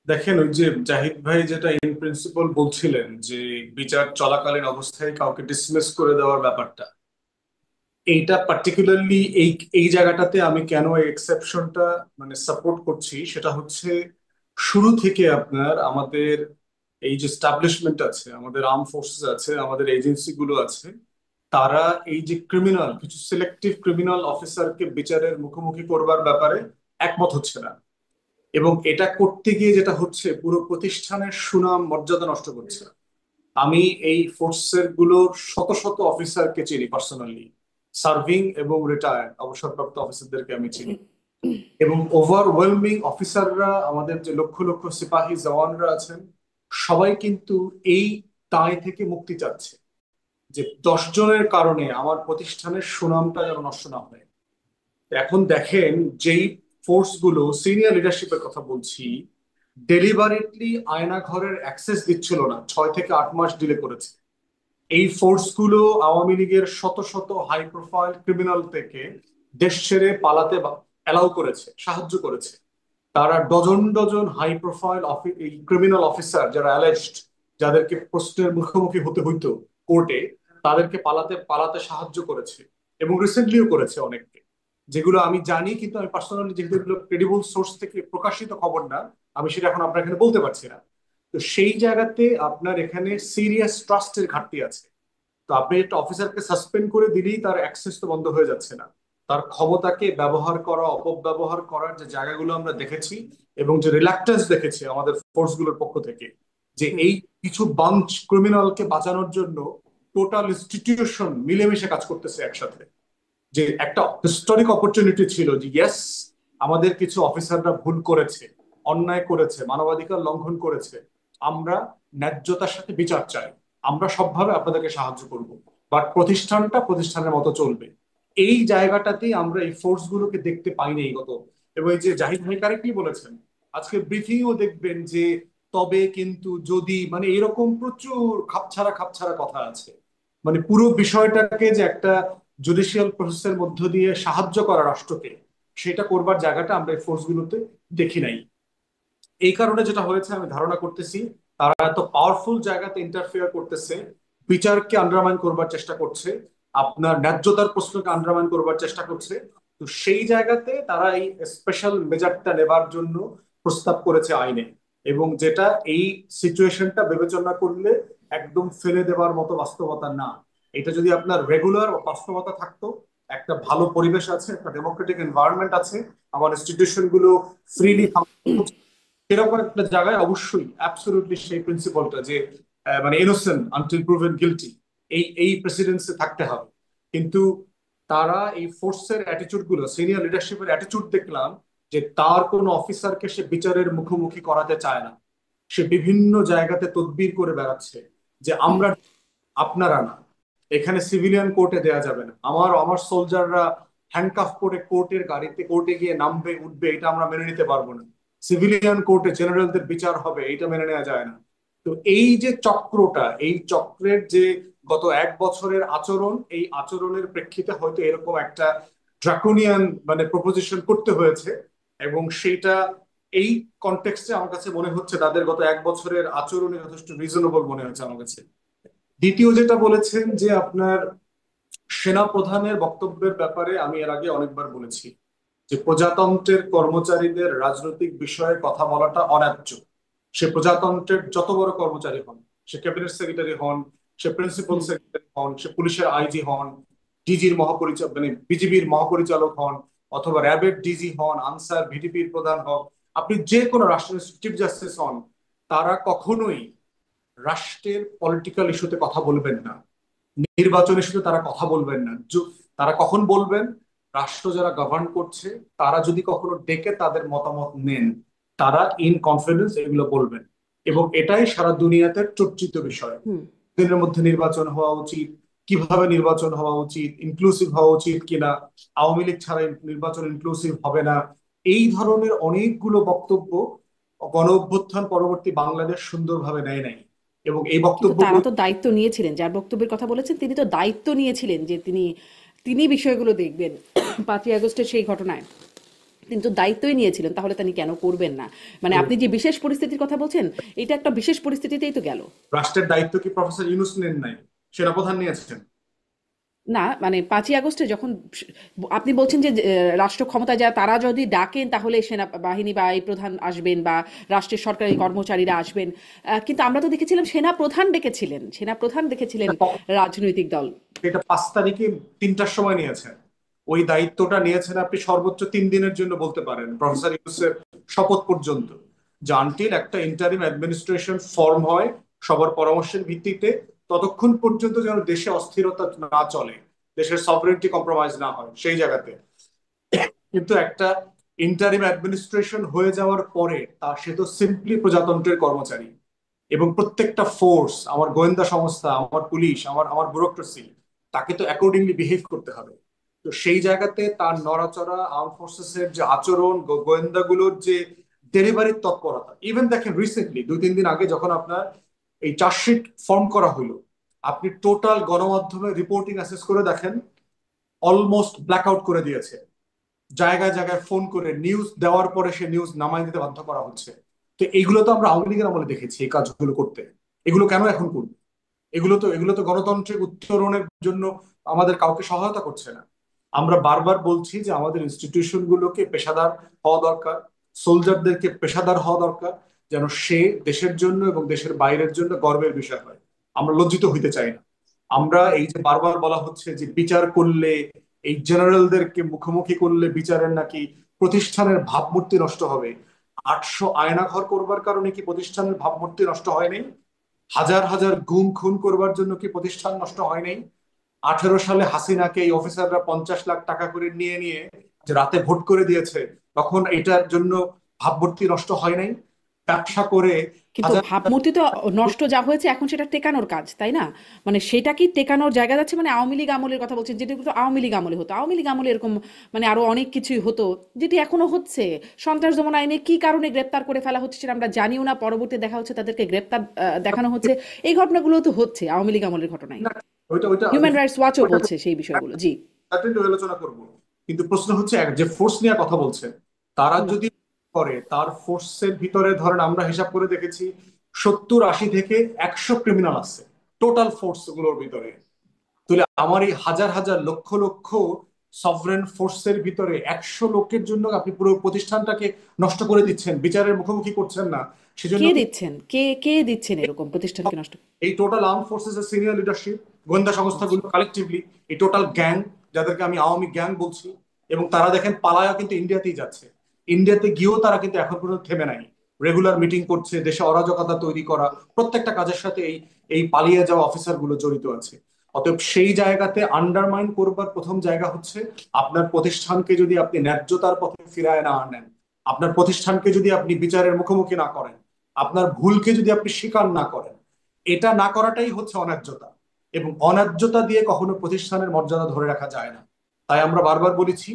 দেখেন, ওই যে জাহিদ ভাই যেটা ইন প্রিন্সিপাল বলছিলেন যে বিচার চলাকালীন অবস্থায় কাউকে ডিসমিস করে দেওয়ার ব্যাপারটা, এইটা পার্টিকুলারলি এই এই জায়গাটাতে আমি কেন এই এক্সেপশনটা মানে সাপোর্ট করছি, সেটা হচ্ছে শুরু থেকে আপনার আমাদের এই যে স্টাবলিশমেন্ট আছে, আমাদের আর্ম ফোর্সেস আছে, আমাদের এজেন্সি গুলো আছে, তারা এই যে ক্রিমিনাল কিছু সিলেক্টিভ ক্রিমিনাল অফিসারকে বিচারের মুখোমুখি করবার ব্যাপারে একমত হচ্ছে না। এবং এটা করতে গিয়ে যেটা হচ্ছে, পুরো প্রতিষ্ঠানের সুনাম মর্যাদা নষ্ট করছে। আমি এই ফোর্সের গুলোর শত শত অফিসারকে চিনি পার্সোনালি, সার্ভিং এবং রিটায়ার্ড অবসরপ্রাপ্ত অফিসারদেরকে আমি চিনি। এবং ওভারওয়েলমিং অফিসাররা, আমাদের যে লক্ষ লক্ষ সিপাহী জওয়ানরা আছেন, সবাই কিন্তু এই দায় থেকে মুক্তি চাচ্ছে যে 10 জনের কারণে আমার প্রতিষ্ঠানের সুনামটা যেন নষ্ট না হয়। এখন দেখেন, যেই ফোর্স গুলো, সিনিয়র লিডারশিপের কথা বলছি, ডেলিভারেটলি আয়না ঘরের অ্যাক্সেস দিচ্ছিল না, 6 থেকে 8 মাস ডিলে করেছে। এই ফোর্স গুলো আওয়ামী লীগের শত শত হাই প্রোফাইল ক্রিমিনাল থেকে দেশ ছেড়ে পালাতে অ্যালাউ করেছে, সাহায্য করেছে। তারা ডজন ডজন হাই প্রোফাইল এই ক্রিমিনাল অফিসার যারা অ্যালেজড, যাদেরকে প্রশ্নের মুখোমুখি হতে হইতো কোর্টে, তাদেরকে পালাতে পালাতে সাহায্য করেছে এবং রিসেন্টলিও করেছে অনেককে, যেগুলো আমি জানি, কিন্তু আমি পার্সোনালি, যেহেতু এগুলো ক্রেডিবল সোর্স থেকে প্রকাশিত খবর না, আমি সেটা এখন আপনার এখানে বলতে পারছি না। তো সেই জায়গাতে আপনার এখানে সিরিয়াস ট্রাস্টের ঘাটতি আছে। তো আপনি একটা অফিসারকে সাসপেন্ড করে দিলেই তার অ্যাক্সেস তো বন্ধ হয়ে যাচ্ছে না। তার ক্ষমতাকে ব্যবহার করা, অপব্যবহার করার যে জায়গাগুলো আমরা দেখেছি এবং যে রিল্যাক্টেন্স দেখেছি আমাদের ফোর্স গুলোর পক্ষ থেকে, যে এই কিছু বাঞ্চ ক্রিমিনালকে বাঁচানোর জন্য টোটাল ইনস্টিটিউশন মিলেমিশে কাজ করতেছে একসাথে, যে একটা হিস্টোরিক অপরচুনিটি ছিল যে ইয়েস, আমাদের কিছু অফিসাররা ভুল করেছে, অন্যায় করেছে, মানবাধিকার লঙ্ঘন করেছে, আমরা ন্যায্যতার সাথে বিচার চাই, আমরা সবভাবে আপনাদেরকে সাহায্য করব, বাট প্রতিষ্ঠানটা প্রতিষ্ঠানের মতো চলবে। এই জায়গাটাতেই আমরা এই ফোর্স গুলোকে দেখতে পাইনি এই গত। এবং এই যে জাহিদ ভাই কারেক্টলি বলেছেন, আজকে ব্রিফিংও দেখবেন যে তবে কিন্তু যদি, মানে এরকম প্রচুর খাপছাড়া খাপছাড়া কথা আছে। মানে পুরো বিষয়টাকে যে একটা জুডিশিয়াল প্রসেসের মধ্য দিয়ে সাহায্য করা রাষ্ট্রকে, সেটা করবার জায়গাটা আমরা এই ফোর্স গুলোতে দেখি নাই। এই কারণে যেটা হয়েছে, আমি ধারণা করতেছি তারা এত পাওয়ারফুল জায়গাতে ইন্টারফেয়ার করতেছে, বিচারকে আন্ডারমাইন করবার চেষ্টা করছে, আপনার ন্যায্যতার প্রশ্নকে আন্ডারমাইন করবার চেষ্টা করছে। তো সেই জায়গাতে তারা এই স্পেশাল মেজারটা নেবার জন্য প্রস্তাব করেছে আইনে, এবং যেটা এই সিচুয়েশনটা বিবেচনা করলে একদম ফেলে দেওয়ার মতো বাস্তবতা না। এটা যদি আপনার রেগুলার বাস্তবতা থাকতো, একটা ভালো পরিবেশ আছে, একটা ডেমোক্রেটিক এনভায়রনমেন্ট আছে, আমার ইনস্টিটিউশন গুলো ফ্রিলি, সেরকম একটা জায়গায় অবশ্যই অ্যাবসলিউটলি সেই প্রিন্সিপালটা যে মানে ইনোসেন্ট আনটিল প্রুভেন গিলটি, এই প্রেসিডেন্সে থাকতে হবে। কিন্তু তারা এই ফোর্সের অ্যাটিচিউড গুলো, সিনিয়র লিডারশিপের অ্যাটিচিউড দেখলাম যে তার কোনো অফিসারকে সে বিচারের মুখোমুখি করাতে চায় না। সে বিভিন্ন জায়গাতে তদবির করে বেড়াচ্ছে যে আমরা, আপনারা না, এখানে সিভিলিয়ান কোর্টে দেয়া যাবে না, আমার আমার সোলজাররা হ্যান্ডকাফ করে কোর্টের গাড়িতে কোর্টে গিয়ে নামবে উঠবে, এটা আমরা মেনে নিতে পারবো না। সিভিলিয়ান কোর্টে জেনারেলদের বিচার হবে, এটা মেনে নেওয়া যায় না। তো এই যে চক্রটা, এই চক্রের যে গত 1 বছরের আচরণ, এই আচরণের প্রেক্ষিতে হয়তো এরকম একটা ড্রাকোনিয়ান মানে প্রপোজিশন করতে হয়েছে। এবং সেইটা এই কনটেক্সটে আমার কাছে মনে হচ্ছে তাদের গত 1 বছরের আচরণে যথেষ্ট রিজনেবল মনে হচ্ছে আমার কাছে। দ্বিতীয় যেটা বলেছেন যে আপনার সেনা প্রধানের বক্তব্যের ব্যাপারে, আমি এর আগে অনেকবার বলেছি যে প্রজাতন্ত্রের কর্মচারীদের রাজনৈতিক বিষয়ে কথা বলাটা অন্যায্য। সে প্রজাতন্ত্রের যত বড় কর্মচারী হন, সে ক্যাবিনেট সেক্রেটারি হন, সে প্রিন্সিপাল সেক্রেটারি হন, সে পুলিশের আইজি হন, ডিজির মহাপরিচালক মানে বিজিবির মহাপরিচালক হন, অথবা র্যাবের ডিজি হন, আনসার ভিডিপির প্রধান হন, আপনি যে কোনো রাষ্ট্রের চিফ জাস্টিস হন, তারা কখনোই রাষ্ট্রের পলিটিক্যাল ইস্যুতে কথা বলবেন না, নির্বাচন ইস্যুতে তারা কথা বলবেন না। তারা কখন বলবেন? রাষ্ট্র যারা গভর্ন করছে তারা যদি কখনো ডেকে তাদের মতামত নেন, তারা ইন কনফিডেন্স এগুলো বলবেন। এবং এটাই সারা দুনিয়াতে চর্চিত বিষয়। দিনের মধ্যে নির্বাচন হওয়া উচিত, কিভাবে নির্বাচন হওয়া উচিত, ইনক্লুসিভ হওয়া উচিত কিনা, আওয়ামী লীগ ছাড়া নির্বাচন ইনক্লুসিভ হবে না, এই ধরনের অনেকগুলো বক্তব্য গণ অভ্যুত্থান পরবর্তী বাংলাদেশ সুন্দরভাবে নেয় নাই। এবং এই কিন্তু বক্তব্য তারা তো দায়িত্ব নিয়েছিলেন, যার বক্তব্যের কথা বলেছেন তিনি তো দায়িত্ব নিয়েছিলেন যে তিনি বিষয়গুলো দেখবেন 5ই আগস্টের সেই ঘটনায় তিনি তো দায়িত্বই নিয়েছিলেন, তাহলে তিনি কেন করবেন না? মানে আপনি যে বিশেষ পরিস্থিতির কথা বলছেন, এটা একটা বিশেষ পরিস্থিতিতেই তো গেল। রাষ্ট্রের দায়িত্ব কি প্রফেসর ইউনূস নেন নাই? সেনাপ্রধান নিয়েছেন। না মানে 5ই আগস্টে যখন আপনি বলছেন যে রাষ্ট্র ক্ষমতায় যায় তারা যদি ডাকেন তাহলে সেনাবাহিনী বা এই প্রধান আসবেন বা রাষ্ট্রের সরকারি কর্মচারীরা আসবেন, কিন্তু আমরা তো দেখেছিলাম সেনাপ্রধান দেখেছিলেন রাজনৈতিক দল। এটা 5 তারিখে 3টার সময় নিয়েছেন। ওই দায়িত্বটা নিয়েছেন আপনি সর্বোচ্চ 3 দিনের জন্য বলতে পারেন, প্রফেসর ইউনূসের শপথ পর্যন্ত, যে আনটিল একটা ইন্টারিম অ্যাডমিনিস্ট্রেশন ফর্ম হয় সবার পরামর্শের ভিত্তিতে, ততক্ষণ পর্যন্ত যেন দেশে অস্থিরতা না চলে, দেশের সভরেন্টি কম্প্রোমাইজ না হয় সেই জায়গাতে। কিন্তু একটা ইন্টারিম অ্যাডমিনিস্ট্রেশন হয়ে যাওয়ার পরে সে তো সিম্পলি প্রজাতন্ত্রের কর্মচারী, এবং প্রত্যেকটা ফোর্স, আমার গোয়েন্দা সংস্থা, আমার পুলিশ, আমার আমার ব্যুরোক্রেসি, তাকে তো অ্যাকর্ডিংলি বিহেভ করতে হবে। তো সেই জায়গাতে তার নড়াচড়া, আর্ম ফোর্সেস এর যে আচরণ, গোয়েন্দাগুলোর যে ডেলিভারির তৎপরতা, ইভেন দেখেন রিসেন্টলি 2-3 দিন আগে যখন আপনার এই চার্জশিট ফর্ম করা হলো, আপনি টোটাল গণমাধ্যমে রিপোর্টিং অ্যাসেস করে দেখেন, অলমোস্ট ব্ল্যাক আউট করে দিয়েছে। জায়গায় জায়গায় ফোন করে নিউজ দেওয়ার পরে সে নিউজ নামাই দিতে বাধ্য করা হচ্ছে। তো এইগুলো তো আমরা আওয়ামী লীগের আমলে দেখেছি এই কাজগুলো করতে। এগুলো কেন এখন করবে? এগুলো তো গণতন্ত্রের উত্তরণের জন্য আমাদের কাউকে সহায়তা করছে না। আমরা বারবার বলছি যে আমাদের ইনস্টিটিউশন গুলোকে পেশাদার হওয়া দরকার, সোলজারদেরকে পেশাদার হওয়া দরকার, যেন সে দেশের জন্য এবং দেশের বাইরের জন্য গর্বের বিষয় হয়। আমরা লজ্জিত হইতে চাই না। আমরা এই যে বারবার বলা হচ্ছে যে বিচার করলে, এই জেনারেলদেরকে মুখোমুখি করলে বিচারের নাকি প্রতিষ্ঠানের ভাবমূর্তি নষ্ট হবে। 800 আয়না ঘর করবার কারণে কি প্রতিষ্ঠানের ভাবমূর্তি নষ্ট হয় নাই? হাজার হাজার গুম খুন করবার জন্য কি প্রতিষ্ঠান নষ্ট হয় নাই? 18 সালে হাসিনাকে এই অফিসাররা 50 লাখ টাকা করে নিয়ে নিয়ে যে রাতে ভোট করে দিয়েছে, তখন এটার জন্য ভাবমূর্তি নষ্ট হয় নাই? ব্যবসা করে কিন্তু হাজার হাজার ভাবমূর্তি তো নষ্ট যা হয়েছে এখন সেটা টেকানোর কাজ, তাই না? মানে সেটা কি টেকানোর জায়গা যাচ্ছে? মানে আওয়ামী লীগ আমলের কথা বলছেন, যেটা কিন্তু আওয়ামী লীগ আমলে হতো, আওয়ামী লীগ আমলে এরকম মানে আরো অনেক কিছুই হতো, যেটি এখনো হচ্ছে। সন্ত্রাস দমন আইনে কি কারণে গ্রেপ্তার করে ফেলা হচ্ছে সেটা আমরা জানিও না, পরবর্তী দেখা হচ্ছে তাদেরকে গ্রেপ্তার দেখানো হচ্ছে। এই ঘটনাগুলো তো হচ্ছে আওয়ামী লীগ আমলের ঘটনাই। না, ওইটা ওইটা হিউম্যান রাইটস ওয়াচও ওইটা বলছে সেই বিষয়গুলো। জি। সার্টেনলি আলোচনা করব। কিন্তু প্রশ্ন হচ্ছে যে ফোর্স নিয়ে কথা বলছেন, তারা হুম। যদি করে, তার ফোর্সের ভিতরে ধরেন আমরা হিসাব করে দেখেছি 70-80 থেকে 100 ক্রিমিনাল আছে টোটাল ফোর্স গুলোর ভিতরে। তাহলে আমার এই হাজার হাজার লক্ষ লক্ষ সভরেন ফোর্সের ভিতরে 100 লোকের জন্য আপনি পুরো প্রতিষ্ঠানটাকে নষ্ট করে দিচ্ছেন, বিচারের মুখোমুখি করছেন না। সেজন্য কে কি দিচ্ছেন, কে দিচ্ছেন এরকম প্রতিষ্ঠানকে নষ্ট? এই টোটাল আর্ম ফোর্সেস এর সিনিয়র লিডারশিপ, গোয়েন্দা আচ্ছা। সংস্থাগুলো কালেকটিভলি, এই টোটাল গ্যাং, যাদেরকে আমি আওয়ামী গ্যাং বলছি, এবং তারা দেখেন পালায়া কিন্তু ইন্ডিয়াতেই যাচ্ছে। ইন্ডিয়াতে গিয়েও তারা কিন্তু এখন পর্যন্ত থেমে নাই, রেগুলার মিটিং করছে, দেশে অরাজকতা তৈরি করা, প্রত্যেকটা কাজের সাথে এই এই পালিয়ে যাওয়া অফিসার গুলো জড়িত আছে। অতএব সেই জায়গাতে আন্ডারমাইন করবার প্রথম জায়গা হচ্ছে আপনার প্রতিষ্ঠানকে যদি আপনি ন্যায্যতার পথে ফিরায় না আনেন, আপনার প্রতিষ্ঠানকে যদি আপনি বিচারের মুখোমুখি না করেন, আপনার ভুলকে যদি আপনি স্বীকার না করেন, এটা না করাটাই হচ্ছে অন্যায্যতা। এবং অন্যায্যতা দিয়ে কখনো প্রতিষ্ঠানের মর্যাদা ধরে রাখা যায় না। তাই আমরা বারবার বলেছি,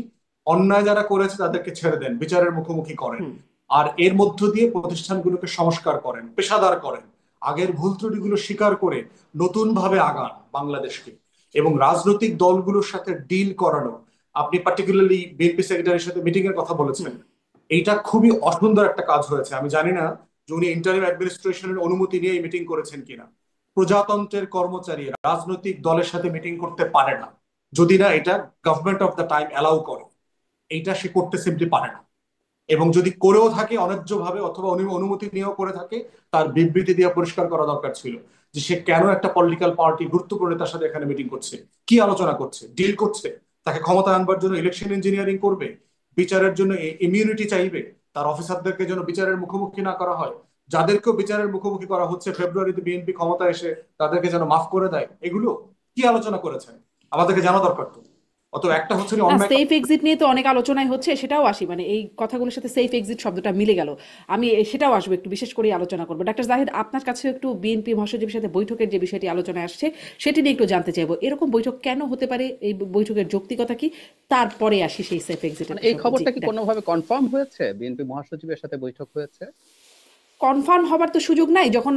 অন্যায় যারা করেছে তাদেরকে ছেড়ে দেন, বিচারের মুখোমুখি করেন, হুম। আর এর মধ্য দিয়ে প্রতিষ্ঠানগুলোকে সংস্কার করেন, পেশাদার করেন, আগের ভুল ত্রুটিগুলো স্বীকার করে নতুন ভাবে আগান বাংলাদেশকে। এবং রাজনৈতিক দলগুলোর সাথে ডিল করানো, আপনি পার্টিকুলারলি বিএনপি সেক্রেটারির সাথে মিটিং এর কথা বলেছেন, হুম। এইটা খুবই অসুন্দর একটা কাজ হয়েছে। আমি জানি না যে উনি ইন্টারিম অ্যাডমিনিস্ট্রেশনের অনুমতি নিয়ে এই মিটিং করেছেন কিনা। প্রজাতন্ত্রের কর্মচারী রাজনৈতিক দলের সাথে মিটিং করতে পারে না যদি না এটা government of the time allow করে। এইটা সে করতে সিম্পলি পারে না। এবং যদি করেও থাকে অন্যায্য ভাবে অথবা অনুমতি নিয়েও করে থাকে, তার বিবৃতি দিয়ে পরিষ্কার করা দরকার ছিল যে সে কেন একটা পলিটিক্যাল পার্টি গুরুত্বপূর্ণ নেতার সাথে এখানে মিটিং করছে, কি আলোচনা করছে, ডিল করছে, তাকে ক্ষমতা আনবার জন্য ইলেকশন ইঞ্জিনিয়ারিং করবে, বিচারের জন্য ইমিউনিটি চাইবে, তার অফিসারদেরকে যেন বিচারের মুখোমুখি না করা হয়, যাদেরকেও বিচারের মুখোমুখি করা হচ্ছে ফেব্রুয়ারিতে বিএনপি ক্ষমতা এসে তাদেরকে যেন মাফ করে দেয়। এগুলো কি আলোচনা করেছেন আমাদেরকে জানা দরকার। তো অত একটা হচ্ছে না, অন্যায়। সেফ এক্সিট নিয়ে তো অনেক আলোচনাই হচ্ছে, সেটাও আসি, মানে এই কথাগুলোর সাথে সেফ এক্সিট শব্দটা মিলে গেল। আমি সেটাও আসবো, একটু বিশেষ করে আলোচনা করবো। ডাক্তার জাহিদ, আপনার কাছে একটু বিএনপি মহাসচিবের সাথে বৈঠকের যে বিষয়টি আলোচনায় আসছে সেটি নিয়ে একটু জানতে চাইবো। এরকম বৈঠক কেন হতে পারে, এই বৈঠকের যৌক্তিকতা কি, তারপরে আসি সেই সেফ এক্সিটের মানে এই প্রসঙ্গে। জি। খবরটা কি কোনোভাবে কনফার্ম হয়েছে বিএনপি মহাসচিবের সাথে বৈঠক হয়েছে? কনফার্ম হবার তো সুযোগ নাই। যখন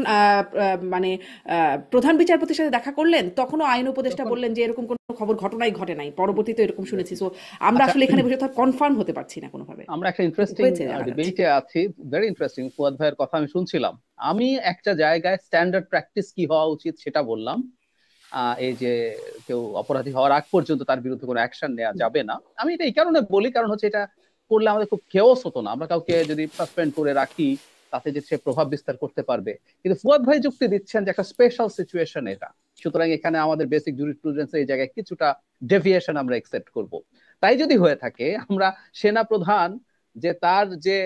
মানে প্রধান বিচারপতির সাথে দেখা করলেন তখনও আইন উপদেষ্টা তখন বললেন যে এরকম কোনো খবর ঘটনাই ঘটে নাই, পরবর্তীতে এরকম শুনেছি। সো আমরা আচ্ছা, আসলে এখানে বসে তো কনফার্ম হতে পারছি না কোনোভাবে, আমরা একটা কিন্তু ইন্টারেস্টিং হয়েছে জানা যাচ্ছে। ডিবেটে আছি, ভেরি ইন্টারেস্টিং। ফুয়াদ ভাইয়ের কথা আমি শুনছিলাম। আমি একটা জায়গায় স্ট্যান্ডার্ড প্র্যাকটিস কি হওয়া উচিত সেটা বললাম। এই যে কেউ অপরাধী হওয়ার আগ পর্যন্ত তার বিরুদ্ধে কোনো অ্যাকশন নেওয়া যাবে না। আমি এটা এই কারণে বলি, কারণ হচ্ছে এটা করলে আমাদের খুব কেওস হতো না। আমরা কাউকে যদি সাসপেন্ড করে রাখি তাতে যে সে প্রভাব বিস্তার করতে পারবে। কিন্তু ফুয়াদ ভাই যুক্তি দিচ্ছেন যে একটা স্পেশাল সিচুয়েশন এটা, সুতরাং এখানে আমাদের বেসিক জুরিসপ্রুডেন্স এই জায়গায় কিছুটা ডেভিয়েশন আমরা একসেপ্ট করব। তাই যদি হয়ে থাকে, আমরা সেনা প্রধান যে তার যে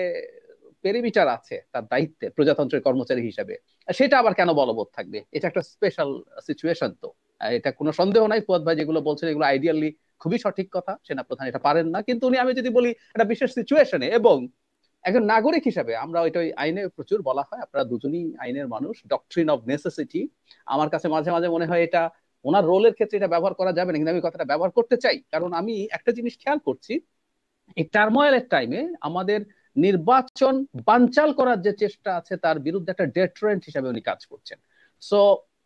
পেরিমিটার আছে তার দায়িত্বে প্রজাতন্ত্রের কর্মচারী হিসাবে, সেটা আবার কেন বলবৎ থাকবে? এটা একটা স্পেশাল সিচুয়েশন তো। এটা কোনো সন্দেহ নাই, ফুয়াদ ভাই যেগুলো বলছেন এগুলো আইডিয়ালি খুবই সঠিক কথা, সেনাপ্রধান এটা পারেন না। কিন্তু উনি, আমি যদি বলি একটা বিশেষ সিচুয়েশনে এবং একজন নাগরিক হিসেবে, আমরা ওইটা ওই আইনে প্রচুর বলা হয়, আপনারা দুজনই আইনের মানুষ, ডক্ট্রিন অফ নেসেসিটি, আমার কাছে মাঝে মাঝে মনে হয় এটা ওনার রোলের ক্ষেত্রে এটা ব্যবহার করা যাবে না, কিন্তু আমি কথাটা ব্যবহার করতে চাই। কারণ আমি একটা জিনিস খেয়াল করছি, এই টার্মোয়েলের টাইমে আমাদের নির্বাচন বানচাল করার যে চেষ্টা আছে তার বিরুদ্ধে একটা ডেটারেন্ট হিসাবে উনি কাজ করছেন। সো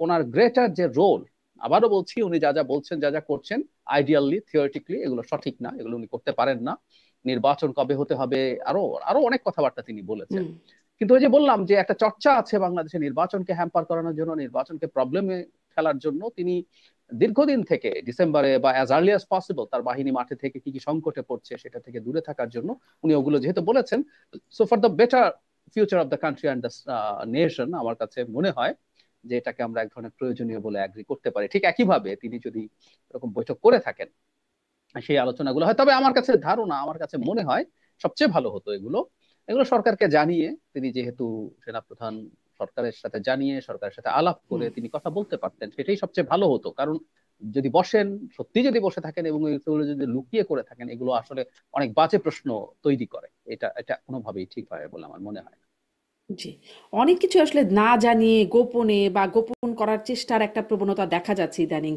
ওনার গ্রেটার যে রোল, আবারও বলছি, উনি যা যা বলছেন, যা যা করছেন, আইডিয়ালি থিওরিটিক্যালি এগুলো সঠিক না, এগুলো উনি করতে পারেন না। নির্বাচন কবে হতে হবে, আরো আরো অনেক কথাবার্তা তিনি বলেছেন। হুম কিন্তু ওই যে বললাম যে একটা চর্চা আছে বাংলাদেশে নির্বাচনকে হ্যাম্পার করানোর জন্য, নির্বাচনকে প্রবলেমে ফেলার জন্য তিনি দীর্ঘদিন থেকে ডিসেম্বরে বা অ্যাজ আর্লি অ্যাজ পসিবল তার বাহিনী মাঠে থেকে কি কি সংকটে পড়ছে সেটা থেকে দূরে থাকার জন্য উনি ওগুলো যেহেতু বলেছেন, so for the better future of the country and the nation, আমার কাছে মনে হয় যে এটাকে আমরা এক ধরনের প্রয়োজনীয় বলে অ্যাগ্রি করতে পারি। ঠিক একইভাবে তিনি যদি এরকম বৈঠক করে থাকেন, সেই আলোচনাগুলো হয়, তবে আমার কাছে ধারণা, আমার কাছে মনে হয় সবচেয়ে ভালো হতো এগুলো এগুলো সরকারকে জানিয়ে, তিনি যেহেতু সেনাপ্রধান, সরকারের সাথে জানিয়ে, সরকারের সাথে আলাপ করে হুম তিনি কথা বলতে পারতেন, সেটাই সবচেয়ে ভালো হতো। কারণ যদি বসেন, সত্যি যদি বসে থাকেন এবং এগুলো যদি লুকিয়ে করে থাকেন, এগুলো আসলে অনেক বাজে প্রশ্ন তৈরি করে। এটা এটা কোনোভাবেই ঠিক হয় বলে আমার মনে হয় না। জি, অনেক কিছু আসলে না জানিয়ে গোপনে বা গোপন করার চেষ্টার একটা প্রবণতা দেখা যাচ্ছে ইদানিং।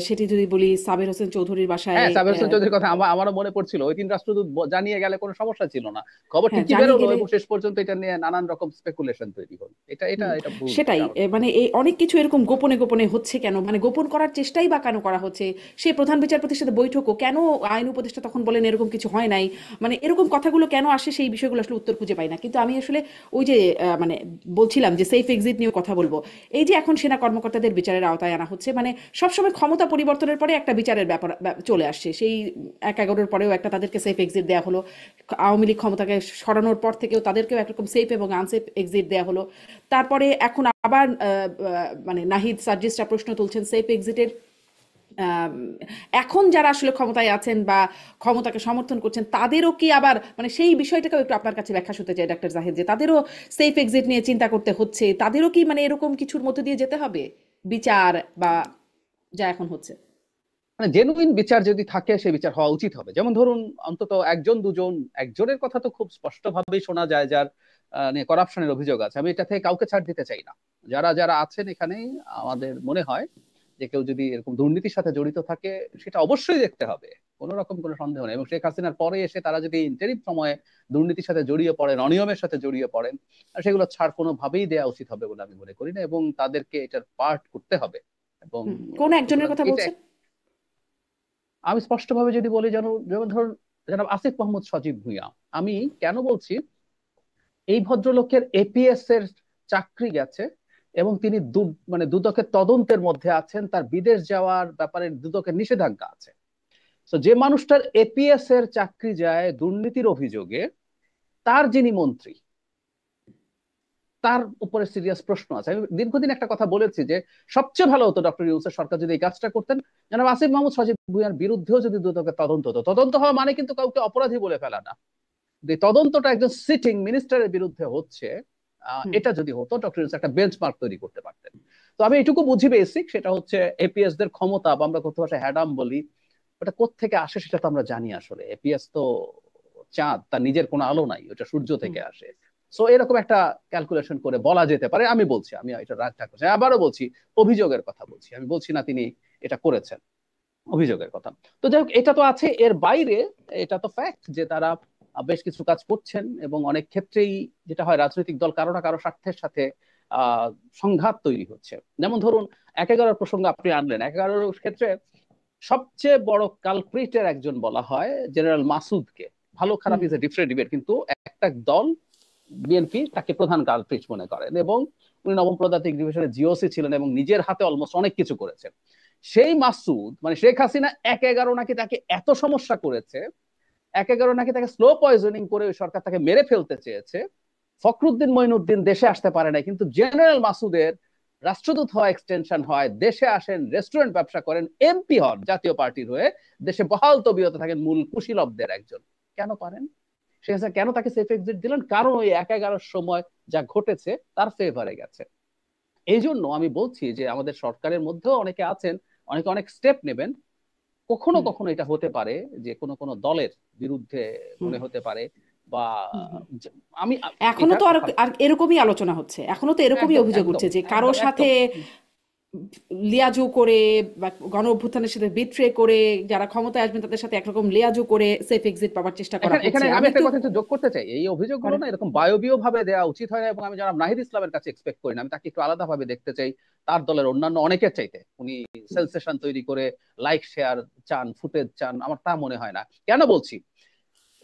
সেটি যদি বলি, সাবের হোসেন চৌধুরীর বাসায় হ্যাঁ, সাবের হোসেন চৌধুরীর কথা আমারও মনে পড়ছিল। ওই 3 রাষ্ট্রদূত জানিয়ে গেলে কোনো সমস্যা ছিল না, খবর হ্যাঁ ঠিকই জানিয়ে বেরোলো গেলে এবং শেষ পর্যন্ত এটা নিয়ে নানান রকম স্পেকুলেশন তৈরি হলো। এটা এটা হুম, এটা ভুল, সেটাই এটা আমার মানে এই অনেক কিছু এরকম গোপনে গোপনে হচ্ছে কেন, মানে গোপন করার চেষ্টাই বা কেন করা হচ্ছে? সে প্রধান বিচারপতির সাথে বৈঠকও কেন, আইন উপদেষ্টা তখন বলেন এরকম কিছু হয় নাই, মানে এরকম কথাগুলো কেন আসে, সেই বিষয়গুলো আসলে উত্তর খুঁজে পাই না। কিন্তু আমি আসলে ওই যে মানে বলছিলাম যে সেফ এক্সিট নিয়ে কথা বলবো। এই যে এখন সেনা কর্মকর্তাদের বিচারের আওতায় আনা হচ্ছে, মানে সবসময় ক্ষমতা পরিবর্তনের পরে একটা বিচারের ব্যাপার চলে আসছে। সেই 1/11-র পরেও একটা তাদেরকে সেফ এক্সিট দেওয়া হলো, আওয়ামী লীগ ক্ষমতাকে সরানোর পর থেকেও তাদেরকেও একরকম সেফ এবং আনসেফ এক্সিট দেওয়া হলো। তারপরে এখন আবার মানে নাহিদ সার্জিসরা প্রশ্ন তুলছেন সেফ এক্সিটের। এখন যারা আসলে ক্ষমতায় আছেন বা ক্ষমতাকে সমর্থন করছেন তাদেরও কি আবার, মানে সেই বিষয়টাকেও একটু আপনার কাছে ব্যাখ্যা শুনতে চাই ডাক্তার জাহিদ, যে তাদেরও সেফ এক্সিট নিয়ে চিন্তা করতে হচ্ছে, তাদেরও কি মানে এরকম কিছুর মধ্যে দিয়ে যেতে হবে বিচার, বা যা এখন হচ্ছে? মানে জেনুইন বিচার যদি থাকে, সেই বিচার হওয়া উচিত হবে। যেমন ধরুন, অন্তত একজন দুজন, একজনের কথা তো খুব স্পষ্টভাবেই শোনা যায় যার নিয়ে করাপশনের অভিযোগ আছে। আমি এটা থেকে কাউকে ছাড় দিতে চাই না। যারা যারা আছেন এখানে, আমাদের মনে হয় যে কেউ যদি এরকম দুর্নীতির সাথে জড়িত থাকে, সেটা অবশ্যই দেখতে হবে, কোনো রকম কোনো সন্দেহ নেই। এবং শেখ হাসিনার পরে এসে তারা যদি ইন্টারিম সময়ে দুর্নীতির সাথে জড়িয়ে পড়েন, অনিয়মের সাথে জড়িয়ে পড়েন, সেগুলো ছাড় কোনোভাবেই দেওয়া উচিত হবে বলে আমি মনে করি না, এবং তাদেরকে এটার পার্ট করতে হবে। এবং কোন একজনের সুতরাং কথা এটা, বলছেন? আমি স্পষ্টভাবে যদি বলি, যেন যেমন ধরুন জনাব আসিফ মাহমুদ সজীব ভুঁইয়া। আমি কেন বলছি, এই ভদ্রলোকের এপিএস এর চাকরি গেছে এবং তিনি মানে দুদকের তদন্তের মধ্যে আছেন, তার বিদেশ যাওয়ার ব্যাপারে দুদকের নিষেধাজ্ঞা আছে। তো যে মানুষটার এপিএস এর চাকরি যায় দুর্নীতির অভিযোগে, তার যিনি মন্ত্রী, তার উপরে সিরিয়াস প্রশ্ন আছে। আমি দীর্ঘদিন একটা কথা বলেছি যে সবচেয়ে ভালো হতো ডক্টর ইউনূসের সরকার যদি এই কাজটা করতেন, জনাব আসিফ মাহমুদ সজীব ভুঁইয়ার বিরুদ্ধেও যদি দুদকের তদন্ত হতো। তদন্ত হওয়া মানে কিন্তু কাউকে অপরাধী বলে ফেলা না। যে তদন্তটা একজন সিটিং মিনিস্টারের বিরুদ্ধে হচ্ছে, হুম এটা যদি হতো, ডক্টর ইউনূস একটা বেঞ্চমার্ক তৈরি করতে পারতেন। তো আমি এটুকু বুঝি বেসিক, সেটা হচ্ছে এপিএস দের ক্ষমতা, বা আমরা কত ভাষায় হ্যাডাম বলি, ওটা কোত্থেকে আসে সেটা তো আমরা জানি। আসলে এপিএস তো চাঁদ, তার নিজের কোনো আলো নাই, ওটা সূর্য হুম থেকে আসে। সো এরকম একটা ক্যালকুলেশন করে বলা যেতে পারে। আমি বলছি, আমি এটা রাগ করছি, আবারও বলছি, অভিযোগের কথা বলছি, আমি বলছি না তিনি এটা করেছেন, অভিযোগের কথা। তো যাই হোক, এটা তো আছে, এর বাইরে এটা তো ফ্যাক্ট যে তারা বেশ কিছু কাজ করছেন, এবং অনেক ক্ষেত্রেই যেটা হয়, রাজনৈতিক দল কারো না কারো স্বার্থের সাথে আহ সংঘাত তৈরি হচ্ছে। যেমন ধরুন 1/11 প্রসঙ্গ আপনি আনলেন, 1/11 ক্ষেত্রে সবচেয়ে বড় কালপ্রিটের একজন বলা হয় জেনারেল মাসুদকে। ভালো খারাপ হুম ইজ এ ডিফারেন্ট ডিবেট, কিন্তু একটা দল, বিএনপি, তাকে প্রধান কালপ্রিট মনে করেন, এবং উনি নবম পদাতিক ডিভিশনের জিওসি ছিলেন এবং নিজের হাতে অলমোস্ট অনেক কিছু করেছেন। সেই মাসুদ, মানে শেখ হাসিনা 1/11 নাকি তাকে এত সমস্যা করেছে, 1/11 নাকি তাকে স্লো পয়জনিং করে ওই সরকার তাকে মেরে ফেলতে চেয়েছে। ফখরুদ্দিন মঈনুদ্দিন দেশে আসতে পারে নাই, কিন্তু জেনারেল মাসুদের রাষ্ট্রদূত হওয়া এক্সটেনশন হয়, দেশে আসেন, রেস্টুরেন্ট ব্যবসা করেন, এমপি হন জাতীয় পার্টির হয়ে, দেশে বহাল তবিয়তে থাকেন, মূল কুশীলবদের একজন। কেন পারেন? সে কেন তাকে সেফ এক্সিট দিলেন? কারণ ওই 1/11 সময় যা ঘটেছে তার ফেভারে গেছে। এই জন্য আমি বলছি যে আমাদের সরকারের মধ্যেও অনেকে আছেন, অনেকে অনেক স্টেপ নেবেন। কখনো হুম কখনো এটা হতে পারে যে কোনো কোনো দলের বিরুদ্ধে হুম মনে হতে পারে, বা হুম হুম। যে- আমি এখনো এটা তো আর ভালো। আর এরকমই আলোচনা হচ্ছে, এখনো তো এরকমই একদম অভিযোগ একদম উঠছে যে কারো একদম সাথে একদম। লিয়াজু করে বা গণ অভ্যুত্থানের সাথে বিট্রে করে যারা ক্ষমতায় আসবেন তাদের সাথে একরকম লিয়াজু করে সেফ এক্সিট পাওয়ার চেষ্টা করা এখানে হচ্ছে। এখানে আমি আমি একটা একটু কথা একটু যোগ করতে চাই, এই অভিযোগগুলো করেন। না এরকম বায়বীয় ভাবে দেওয়া উচিত হয় না, এবং আমি জনাব নাহিদ ইসলামের কাছে এক্সপেক্ট করি না, আমি তাকে একটু আলাদা ভাবে দেখতে চাই। তার দলের অন্যান্য অনেকের চাইতে উনি সেন্সেশন তৈরি করে লাইক শেয়ার চান, ফুটেজ চান, আমার তা মনে হয় না। কেন বলছি,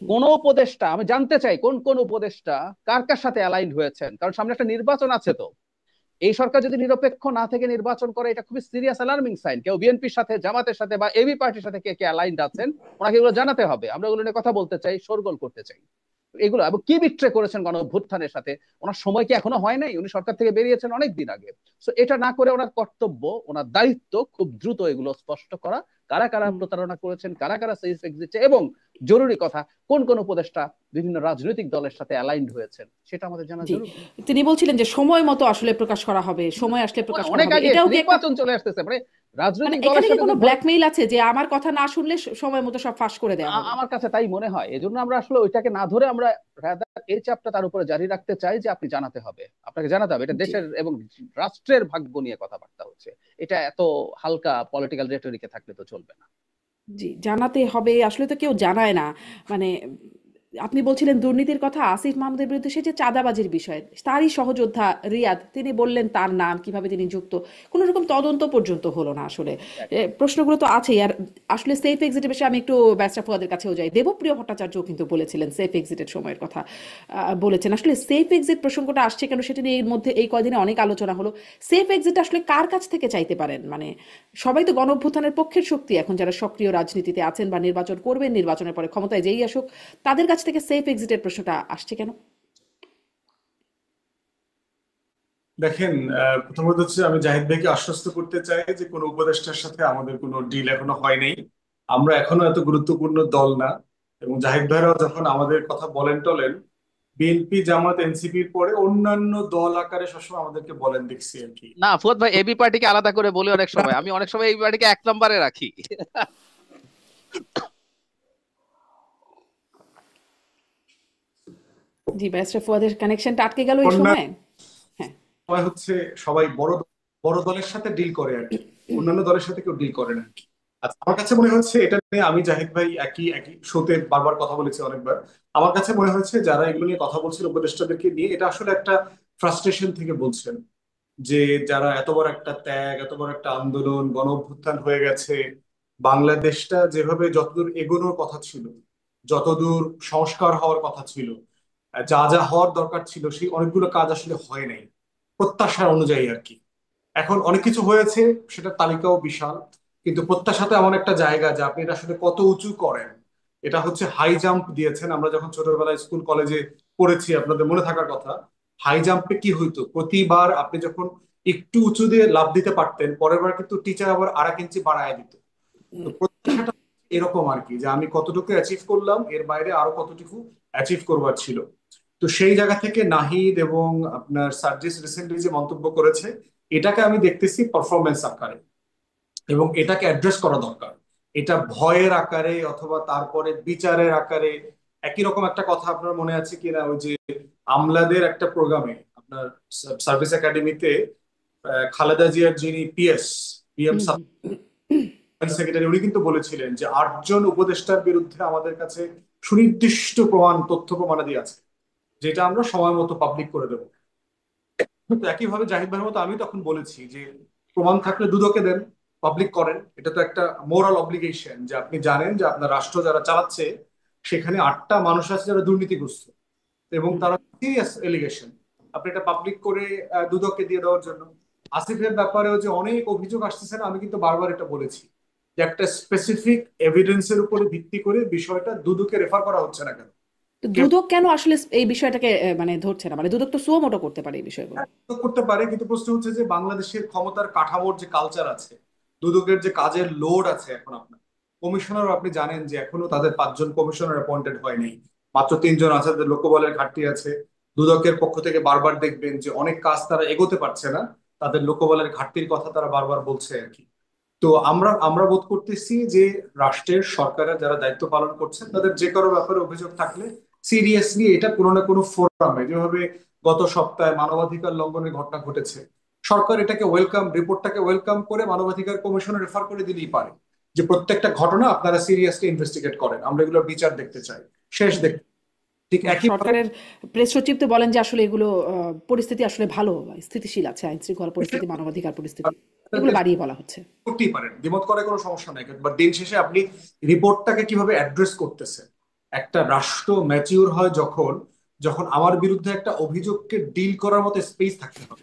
কোন উপদেষ্টা, আমি জানতে চাই কোন কোন উপদেষ্টা কার কার সাথে অ্যালাইন হয়েছেন, কারণ সামনে একটা নির্বাচন আছে। তো এই সরকার যদি নিরপেক্ষ না থেকে নির্বাচন করে, এটা খুবই সিরিয়াস অ্যালার্মিং সাইন। কেউ বিএনপির সাথে, জামাতের সাথে বা এবি পার্টির সাথে কে কে অ্যালাইন্ড আছেন, ওনাকে এগুলো জানাতে হবে। আমরা এগুলো নিয়ে কথা বলতে চাই, শোরগোল করতে চাই এগুলো। এবং কি বিট্রে করেছেন গণ অভ্যুত্থানের সাথে, ওনার সময় কি এখনো হয় নাই? উনি সরকার থেকে বেরিয়েছেন অনেক দিন আগে। তো এটা না করে ওনার কর্তব্য, ওনার দায়িত্ব খুব দ্রুত এগুলো স্পষ্ট করা, কারা কারা হুম, প্রতারণা করেছেন, কারা কারা সেফ এক্সিটে, এবং জরুরি কথা, কোন কোন উপদেষ্টা বিভিন্ন রাজনৈতিক দলের সাথে অ্যালাইন্ড হয়েছেন, সেটা আমাদের জানা জি। জরুরি। তিনি বলছিলেন যে সময় মতো আসলে প্রকাশ করা হবে, সময় আসলে প্রকাশ করা অনেক হবে, আগে এটাও কি একটা নির্বাচন চলে আসতেছে, মানে মানে রাজনৈতিক দলের এখানে কি সাথে কোনো যে ভয়, ব্ল্যাকমেইল আছে যে আমার কথা না শুনলে সময় মতো সব ফাঁস করে দেওয়া হবে? আমার কাছে তাই মনে হয়। এজন্য আমরা আসলে ওইটাকে না ধরে আমরা রাদার এই চাপটা তার উপরে জারি রাখতে চাই যে আপনি জানাতে হবে, আপনাকে জানাতে হবে। এটা জি দেশের এবং রাষ্ট্রের ভাগ্য নিয়ে কথাবার্তা হচ্ছে, এটা এত হালকা পলিটিক্যাল রেটরিকে থাকলে তো চলবে না। জি, জানাতে হবে। আসলে তো কেউ জানায় না। মানে আপনি বলছিলেন দুর্নীতির কথা, আসিফ মাহমুদের বিরুদ্ধে সে যে চাঁদাবাজির বিষয়, তারই সহযোদ্ধা রিয়াদ, তিনি বললেন তার নাম, কিভাবে তিনি যুক্ত। কোনো রকম তদন্ত পর্যন্ত হলো না আসলে। প্রশ্নগুলো তো আছেই। আর আসলে সেফ এক্সিটের বিষয়ে আমি একটু ব্যারিস্টার ফুয়াদের কাছেও যাই। দেবপ্রিয় ভট্টাচার্যও কিন্তু বলেছিলেন সেফ এক্সিটের সময়ের কথা, বলেছেন। আসলে সেফ এক্সিট প্রসঙ্গটা আসছে কেন সেটা নিয়ে এর মধ্যে এই কয়দিনে অনেক আলোচনা হলো। সেফ এক্সিট আসলে কার কাছ থেকে চাইতে পারেন? মানে সবাই তো গণ অভ্যুত্থানের পক্ষের শক্তি, এখন যারা সক্রিয় রাজনীতিতে আছেন বা নির্বাচন করবেন, নির্বাচনের পরে ক্ষমতায় যেই আসুক, তাদের কাছ থেকে সেফ এক্সিটের প্রশ্নটা আসছে কেন? দেখেন, প্রথমত হচ্ছে আমি জাহিদ ভাইকে আশ্বস্ত করতে চাই যে কোনো উপদেষ্টার সাথে আমাদের কোনো ডিল এখনো হয় নাই। আমরা এখনো এত গুরুত্বপূর্ণ দল না। এবং জাহিদ ভাইরাও যখন আমাদের কথা বলেন টলেন, বিএনপি জামাত এনসিপির পরে অন্যান্য দল আকারে সবসময় আমাদেরকে বলেন দেখছি আর কি। না ফুয়াদ ভাই, এবি পার্টিকে আলাদা করে বলি অনেক সময়, আমি অনেক সময় এবি পার্টিকে এক নম্বরে রাখি। জি, ব্যারিস্টার ফুয়াদের কানেকশনটা আটকে গেল এই অন্যান্য সময়। হ্যাঁ। সময় হচ্ছে সবাই বড় বড় দলের সাথে ডিল করে আর কি, অন্যান্য দলের সাথে কেউ ডিল করে না আর কি। আচ্ছা, আমার কাছে মনে হচ্ছে এটা নিয়ে আমি জাহিদ ভাই একই একই শোতে বারবার কথা বলেছি অনেকবার। আমার কাছে মনে হচ্ছে যারা এগুলো নিয়ে কথা বলছিল উপদেষ্টাদেরকে নিয়ে, এটা আসলে একটা ফ্রাস্ট্রেশন থেকে বলছেন যে যারা এত বড় একটা ত্যাগ, এত বড় একটা আন্দোলন, গণ অভ্যুত্থান হয়ে গেছে, বাংলাদেশটা যেভাবে যতদূর এগোনোর কথা ছিল, যতদূর সংস্কার হওয়ার কথা ছিল, যা যা হওয়ার দরকার ছিল, সেই অনেকগুলো কাজ আসলে হয় নাই প্রত্যাশার অনুযায়ী আর কি। এখন অনেক কিছু হয়েছে, সেটার তালিকাও বিশাল, কিন্তু প্রত্যাশাতে এমন একটা জায়গা যে আপনি এটা আসলে কত উঁচু করেন। এটা হচ্ছে হাই জাম্প দিয়েছেন। আমরা যখন ছোটবেলায় স্কুল কলেজে পড়েছি, আপনাদের মনে থাকার কথা, হাই জাম্পে কি হইতো, প্রতিবার আপনি যখন একটু উঁচু দিয়ে লাফ দিতে পারতেন, পরের বার কিন্তু টিচার আবার আর 1 ইঞ্চি বাড়ায় দিত। তো প্রত্যাশাটা এরকম আর কি, যে আমি কতটুকু অ্যাচিভ করলাম, এর বাইরে আরো কতটুকু অ্যাচিভ করবার ছিল। তো সেই জায়গা থেকে নাহিদ এবং আপনার সার্জিস রিসেন্টলি যে মন্তব্য করেছে, এটাকে আমি দেখতেছি পারফরমেন্স আকারে, এবং এটাকে অ্যাড্রেস করা দরকার। এটা ভয়ের আকারে অথবা তারপরে বিচারের আকারে। একই রকম একটা কথা আপনার মনে আছে কিনা, ওই যে আমলাদের একটা প্রোগ্রামে আপনার সার্ভিস একাডেমিতে খালেদা জিয়ার যিনি পিএম হুম হুম সেক্রেটারি, উনি কিন্তু বলেছিলেন যে 8 জন উপদেষ্টার বিরুদ্ধে আমাদের কাছে সুনির্দিষ্ট তথ্য প্রমাণাদি আছে, যেটা আমরা সময় মতো পাবলিক করে দেবো। তো একইভাবে জাহিদ ভাইয়ের মতো আমি তখন বলেছি যে প্রমাণ থাকলে দুদকে দেন, পাবলিক করেন। এটা তো একটা মোরাল অব্লিগেশন যে আপনি জানেন যে আপনার রাষ্ট্র যারা চালাচ্ছে সেখানে 8টা মানুষ আছে যারা দুর্নীতিগ্রস্ত এবং হুম। তারা সিরিয়াস এলিগেশন, আপনি এটা পাবলিক করে দুদককে দিয়ে দেওয়ার জন্য। আসিফের ব্যাপারেও যে অনেক অভিযোগ আসতেছে না, আমি কিন্তু বারবার এটা বলেছি যে একটা স্পেসিফিক এভিডেন্সের উপরে ভিত্তি করে বিষয়টা দুদকে রেফার করা হচ্ছে না কেন। তো দুদক কেন আসলে এই বিষয়টাকে মানে ধরছে না? মানে দুদক তো সুও মোটো করতে পারে এই বিষয়গুলো। তো করতে পারে, কিন্তু প্রশ্ন হচ্ছে যে বাংলাদেশের ক্ষমতার কাঠামোর যে কালচার আছে, দুদকের যে কাজের লোড আছে, এখন আপনার কমিশনার, আপনি জানেন যে এখনো তাদের 5 জন কমিশনার অ্যাপয়েন্টেড হয়নি, মাত্র 3 জন আছে, তাদের লোকবলের ঘাটতি আছে। দুদকের পক্ষ থেকে বারবার দেখবেন যে অনেক কাজ তারা এগোতে পারছে না, তাদের লোকবলের ঘাটতির কথা তারা বারবার বলছে আর কি। তো আমরা আমরা বোধ করতেছি যে রাষ্ট্রের সরকারের যারা দায়িত্ব পালন করছেন তাদের যে কারো ব্যাপারে অভিযোগ থাকলে সিরিয়াসলি এটা কোনো না কোনো ফোরামে, যেভাবে গত সপ্তাহে মানবাধিকার লঙ্ঘনের ঘটনা ঘটেছে, সরকার এটাকে ওয়েলকাম, রিপোর্টটাকে ওয়েলকাম করে মানবাধিকার কমিশনে রেফার করে দিলেই পারে যে প্রত্যেকটা ঘটনা আপনারা সিরিয়াসলি ইনভেস্টিগেট করেন, আমরা এগুলোর বিচার দেখতে চাই, শেষ দেখতে। ঠিক একইভাবে সরকারের প্রেস সচিব তো বলেন যে আসলে এগুলো পরিস্থিতি আসলে ভালো, স্থিতিশীল আছে, আইন শৃঙ্খলা পরিস্থিতি, মানবাধিকার পরিস্থিতি, এগুলো বাড়িয়ে বলা হচ্ছে। করতেই পারেন, দ্বিমত করে কোনো সমস্যা নাই, বাট দিন শেষে আপনি রিপোর্টটাকে কিভাবে অ্যাড্রেস করতেছেন। একটা রাষ্ট্র ম্যাচিউর হয় যখন, যখন আমার বিরুদ্ধে একটা অভিযোগকে ডিল করার মতো স্পেস থাকতে হবে।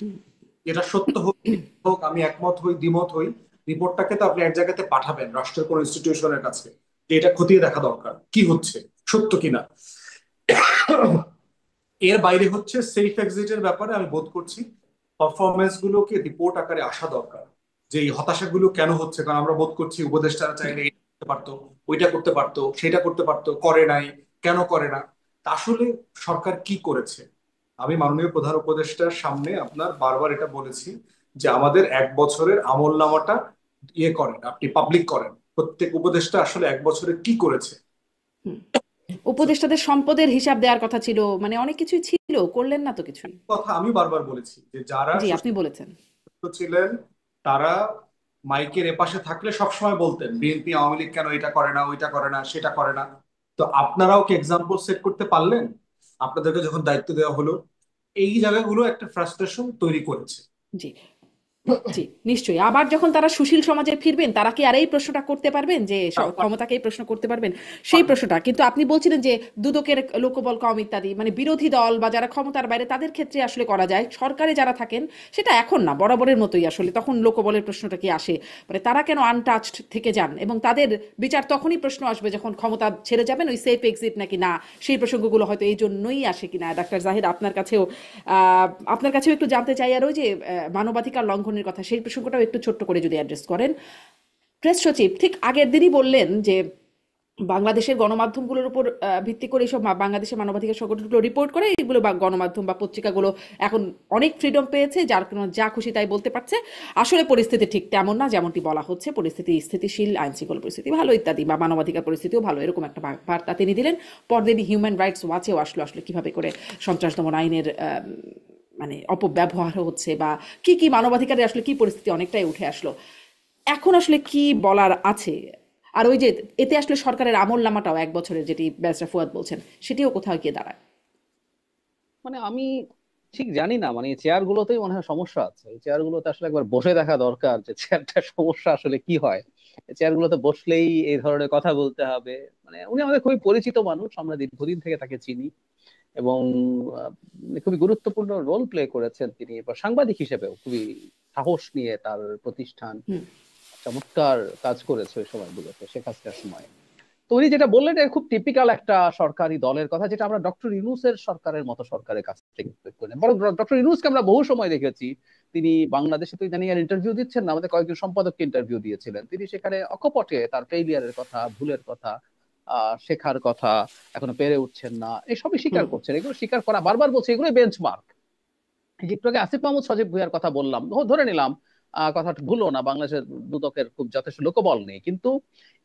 এটা সত্য হোক মিথ্যা হোক, আমি একমত হই দ্বিমত হই, রিপোর্টটাকে তো আপনি এক জায়গাতে পাঠাবেন রাষ্ট্রের কোন ইনস্টিটিউশনের কাছে, যে এটা খতিয়ে দেখা দরকার কি হচ্ছে, সত্য কিনা। এর বাইরে হচ্ছে সেফ এক্সিটের ব্যাপারে আমি বোধ করছি পারফরমেন্স গুলোকে রিপোর্ট আকারে আসা দরকার, যে এই হতাশাগুলো কেন হচ্ছে। কারণ আমরা বোধ করছি উপদেষ্টারা চাইলে এটা করতে পারতো, ওইটা করতে পারতো, সেটা করতে পারতো, করে নাই, কেন করে না। তা আসলে সরকার কি করেছে? আমি মাননীয় প্রধান উপদেষ্টার সামনে আপনার বারবার এটা বলেছি যে আমাদের 1 বছরের আমল নামাটা ইয়ে করেন, আপনি পাবলিক করেন, প্রত্যেক উপদেষ্টা আসলে 1 বছরে কি করেছে। হুম। উপদেষ্টাদের সম্পদের হিসাব দেওয়ার কথা ছিল, মানে অনেক কিছুই ছিল, করলেন না তো কিছুই। কথা আমি বারবার বলেছি যে যারা জি, আপনি বলেছেন। সুস্থ ছিলেন তারা মাইকের এপাশে থাকলে সবসময় বলতেন বিএনপি আওয়ামী লীগ কেন এটা করে না, ওইটা করে না, সেটা করে না। তো আপনারাও কি এক্সাম্পল সেট করতে পারলেন? আপনাদেরকে যখন দায়িত্ব দেওয়া হলো, এই জায়গাগুলো একটা ফ্রাস্ট্রেশন তৈরি করেছে। জি, জি, নিশ্চয়ই। আবার যখন তারা সুশীল সমাজে ফিরবেন, তারা কি আর এই প্রশ্নটা করতে পারবেন যে ক্ষমতাকে এই প্রশ্ন করতে পারবেন? সেই প্রশ্নটা কিন্তু আপনি বলছিলেন যে দুদকের লোকবল কম ইত্যাদি, মানে বিরোধী দল বা যারা ক্ষমতার বাইরে তাদের ক্ষেত্রে আসলে করা যায়, সরকারে যারা থাকেন সেটা এখন না, বরাবরের মতোই আসলে তখন লোকবলের প্রশ্নটা কি আসে, মানে তারা কেন আনটাচড থেকে যান, এবং তাদের বিচার তখনই প্রশ্ন আসবে যখন ক্ষমতা ছেড়ে যাবেন, ওই সেফ এক্সিট নাকি না, সেই প্রসঙ্গগুলো হয়তো এই জন্যই আসে কিনা। ডাক্তার জাহিদ, আপনার কাছেও একটু জানতে চাই, আর ওই যে মানবাধিকার লঙ্ঘনের কথা, সেই প্রসঙ্গটাও একটু ছোট্ট করে যদি অ্যাড্রেস করেন। প্রেস সচিব ঠিক আগের দিনই বললেন যে বাংলাদেশের গণমাধ্যমগুলোর উপর ভিত্তি করে এইসব বাংলাদেশের মানবাধিকার সংগঠনগুলো রিপোর্ট করে, এগুলো বা গণমাধ্যম বা পত্রিকাগুলো এখন অনেক ফ্রিডম পেয়েছে, যার কোনো যা খুশি তাই বলতে পারছে। আসলে পরিস্থিতি ঠিক তেমন না যেমনটি বলা হচ্ছে, পরিস্থিতি স্থিতিশীল, আইন শৃঙ্খলা পরিস্থিতি ভালো ইত্যাদি, বা মানবাধিকার পরিস্থিতিও ভালো, এরকম একটা বার্তা তিনি দিলেন। পরদিনই হিউম্যান রাইটস ওয়াচেও আসলে কিভাবে করে সন্ত্রাস দমন আইনের মানে অপব্যবহার হচ্ছে, বা কি কি মানবাধিকারের আসলে কি পরিস্থিতি, অনেকটাই উঠে আসলো। এখন আসলে কি বলার আছে? আর ওই যে এতে আসলে সরকারের আমল নামাটাও 1 বছরের, যেটি ব্যারিস্টার ফুয়াদ বলছেন, সেটিও কোথাও গিয়ে দাঁড়ায়। মানে আমি ঠিক জানি না, মানে এই চেয়ার গুলোতেই মনে হয় সমস্যা আছে। এই চেয়ার গুলোতে আসলে একবার বসে দেখা দরকার যে চেয়ারটার সমস্যা আসলে কি হয়। এই চেয়ার গুলোতে বসলেই এই ধরনের কথা বলতে হবে। মানে উনি আমাদের খুবই পরিচিত মানুষ, আমরা দীর্ঘদিন থেকে তাকে চিনি, এবং খুবই গুরুত্বপূর্ণ রোল প্লে করেছেন তিনি। এবার সাংবাদিক হিসেবেও খুবই সাহস নিয়ে তার প্রতিষ্ঠান হুম। চমৎকার কাজ করেছে ওই সময়গুলোতে, শেখ হাসিনার সময়। তো উনি যেটা বললেন এটা খুব টিপিক্যাল একটা সরকারি দলের কথা, যেটা আমরা ডক্টর ইউনূসের সরকারের মতো সরকারের কাছ থেকে expect করি না। বরং ডক্টর ইউনূসকে আমরা বহু সময় দেখেছি, তিনি বাংলাদেশে তো ইদানিং আর ইন্টারভিউ দিচ্ছেন না, আমাদের কয়েকজন সম্পাদককে ইন্টারভিউ দিয়েছিলেন, তিনি সেখানে অকপটে তার ফেইলিয়ারের কথা, ভুলের কথা, শেখার কথা, এখনো পেরে উঠছেন না, এসবই স্বীকার হুম। করছেন। এগুলো স্বীকার করা, বারবার বলছে, এগুলোই বেঞ্চমার্ক। একটু আগে আসিফ মাহমুদ সজীব ভুঁইয়ার কথা বললাম, ধরে নিলাম কথাটা ভুলো না, বাংলাদেশের দুদকের খুব যথেষ্ট লোকবল নেই, কিন্তু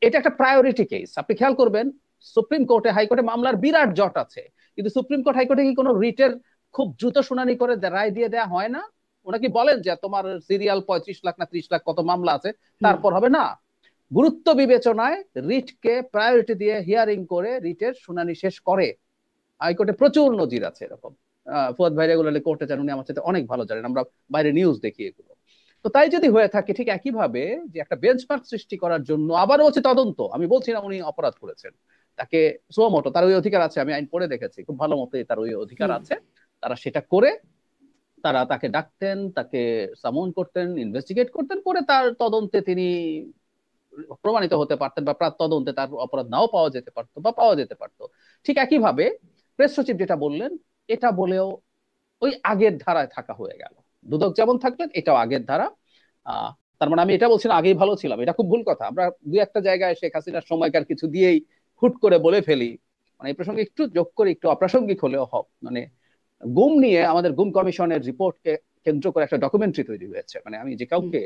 এটা একটা প্রায়োরিটি কেস। আপনি খেয়াল করবেন সুপ্রিম কোর্টে, হাইকোর্টে মামলার বিরাট জট আছে, কিন্তু সুপ্রিম কোর্ট হাইকোর্টে কি কোনো রিটের খুব দ্রুত শুনানি করে রায় দিয়ে দেওয়া হয় না? ওনাকে বলেন যে তোমার সিরিয়াল 35 লাখ না 30 লাখ কত মামলা আছে, তারপর হবে না? গুরুত্ব বিবেচনায় রিটকে প্রায়োরিটি দিয়ে হিয়ারিং করে রিটের শুনানি শেষ করে। হাইকোর্টে প্রচুর নজির আছে এরকম। ফুয়াদ ভাই রেগুলারলি কোর্টে যান, উনি আমার সাথে অনেক ভালো জানেন, আমরা বাইরে নিউজ দেখি এগুলো। তো তাই যদি হয়ে থাকে ঠিক একইভাবে যে একটা বেঞ্চমার্ক সৃষ্টি করার জন্য আবারও হচ্ছে তদন্ত, আমি বলছি না উনি অপরাধ করেছেন, তাকে সোমোটো, তার ওই অধিকার আছে, আমি আইন পড়ে দেখেছি খুব ভালো মতোই, তার ওই অধিকার আছে, তারা সেটা করে তারা তাকে ডাকতেন, তাকে সামন করতেন, ইনভেস্টিগেট করতেন, করে তার তদন্তে তিনি প্রমাণিত হতে পারতেন, বা প্রাক তদন্তে তার অপরাধ নাও পাওয়া যেতে পারতো বা পাওয়া যেতে পারতো। ঠিক একইভাবে প্রেস সচিব যেটা বললেন, এটা বলেও ওই আগের ধারায় থাকা হয়ে গেল। দুদক যেমন থাকলেন, এটাও আগের ধারা। আহ তার মানে আমি এটা বলছি না আগেই ভালো ছিলাম, এটা খুব ভুল কথা। আমরা দুই একটা জায়গায় শেখ হাসিনার সময়কার কিছু দিয়েই হুট করে বলে ফেলি, মানে এই প্রসঙ্গে একটু যোগ করে, একটু অপ্রাসঙ্গিক হলেও মানে গুম নিয়ে আমাদের গুম কমিশনের রিপোর্টকে কেন্দ্র করে একটা ডকুমেন্টারি তৈরি হয়েছে, মানে আমি যে কাউকে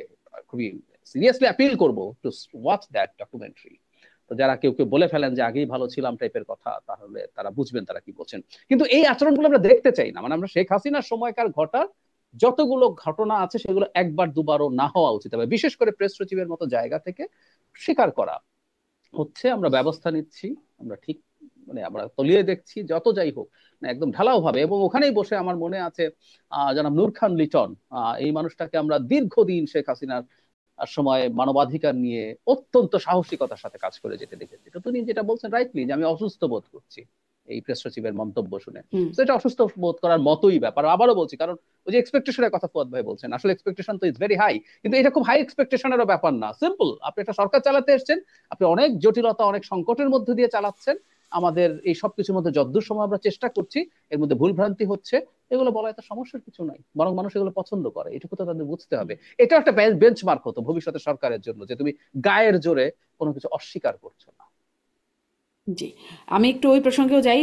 খুবই সিরিয়াসলি অ্যাপিল করব টু ওয়াচ দ্যাট ডকুমেন্টারি। তো যারা কেউ কেউ বলে ফেলেন যে আগেই ভালো ছিলাম টাইপের কথা, তাহলে তারা বুঝবেন তারা কি বলছেন। কিন্তু এই আচরণগুলো আমরা দেখতে চাই না, মানে আমরা শেখ হাসিনার সময়কার ঘটা যতগুলো ঘটনা আছে সেগুলো একবার দুবারও না হওয়া উচিত হবে, বিশেষ করে প্রেস সচিবের মতো জায়গা থেকে স্বীকার করা হচ্ছে আমরা ব্যবস্থা নিচ্ছি, আমরা ঠিক মানে আমরা তলিয়ে দেখছি, যত যাই হোক মানে একদম ঢালাও ভাবে। এবং ওখানেই বসে আমার মনে আছে জনাব নূর খান লিটন, এই মানুষটাকে আমরা দীর্ঘদিন শেখ হাসিনার সময় মানবাধিকার নিয়ে অত্যন্ত সাহসিকতার সাথে কাজ করে যেতে দেখেছি। তো তিনি যেটা বলছেন রাইটলি, যে আমি অসুস্থ বোধ করছি এই প্রেস সচিবের মন্তব্য শুনে, তো এটা অসুস্থ বোধ করার মতোই ব্যাপার। আবারও বলছি, কারণ ওই যে এক্সপেকটেশনের কথা ফুয়াদ ভাই বলছেন, আসলে এক্সপেকটেশন তো ইজ ভেরি হাই, কিন্তু এটা খুব হাই এক্সপেকটেশনেরও ব্যাপার না। সিম্পল, আপনি একটা সরকার চালাতে এসেছেন, আপনি অনেক জটিলতা অনেক সংকটের মধ্যে দিয়ে চালাচ্ছেন। আমাদের এই সবকিছুর মধ্যে যতদূর সময় আমরা চেষ্টা করছি, এর মধ্যে ভুল ভ্রান্তি হচ্ছে, এগুলো বলা এত সমস্যার কিছু নাই, বরং মানুষ এগুলো পছন্দ করে, এটুকু তো তাদের বুঝতে হবে। এটা একটা বেঞ্চমার্ক হতো ভবিষ্যতে সরকারের জন্য, যে তুমি গায়ের জোরে কোনো কিছু অস্বীকার করছো না। জি, আমি একটু ওই প্রসঙ্গেও যাই।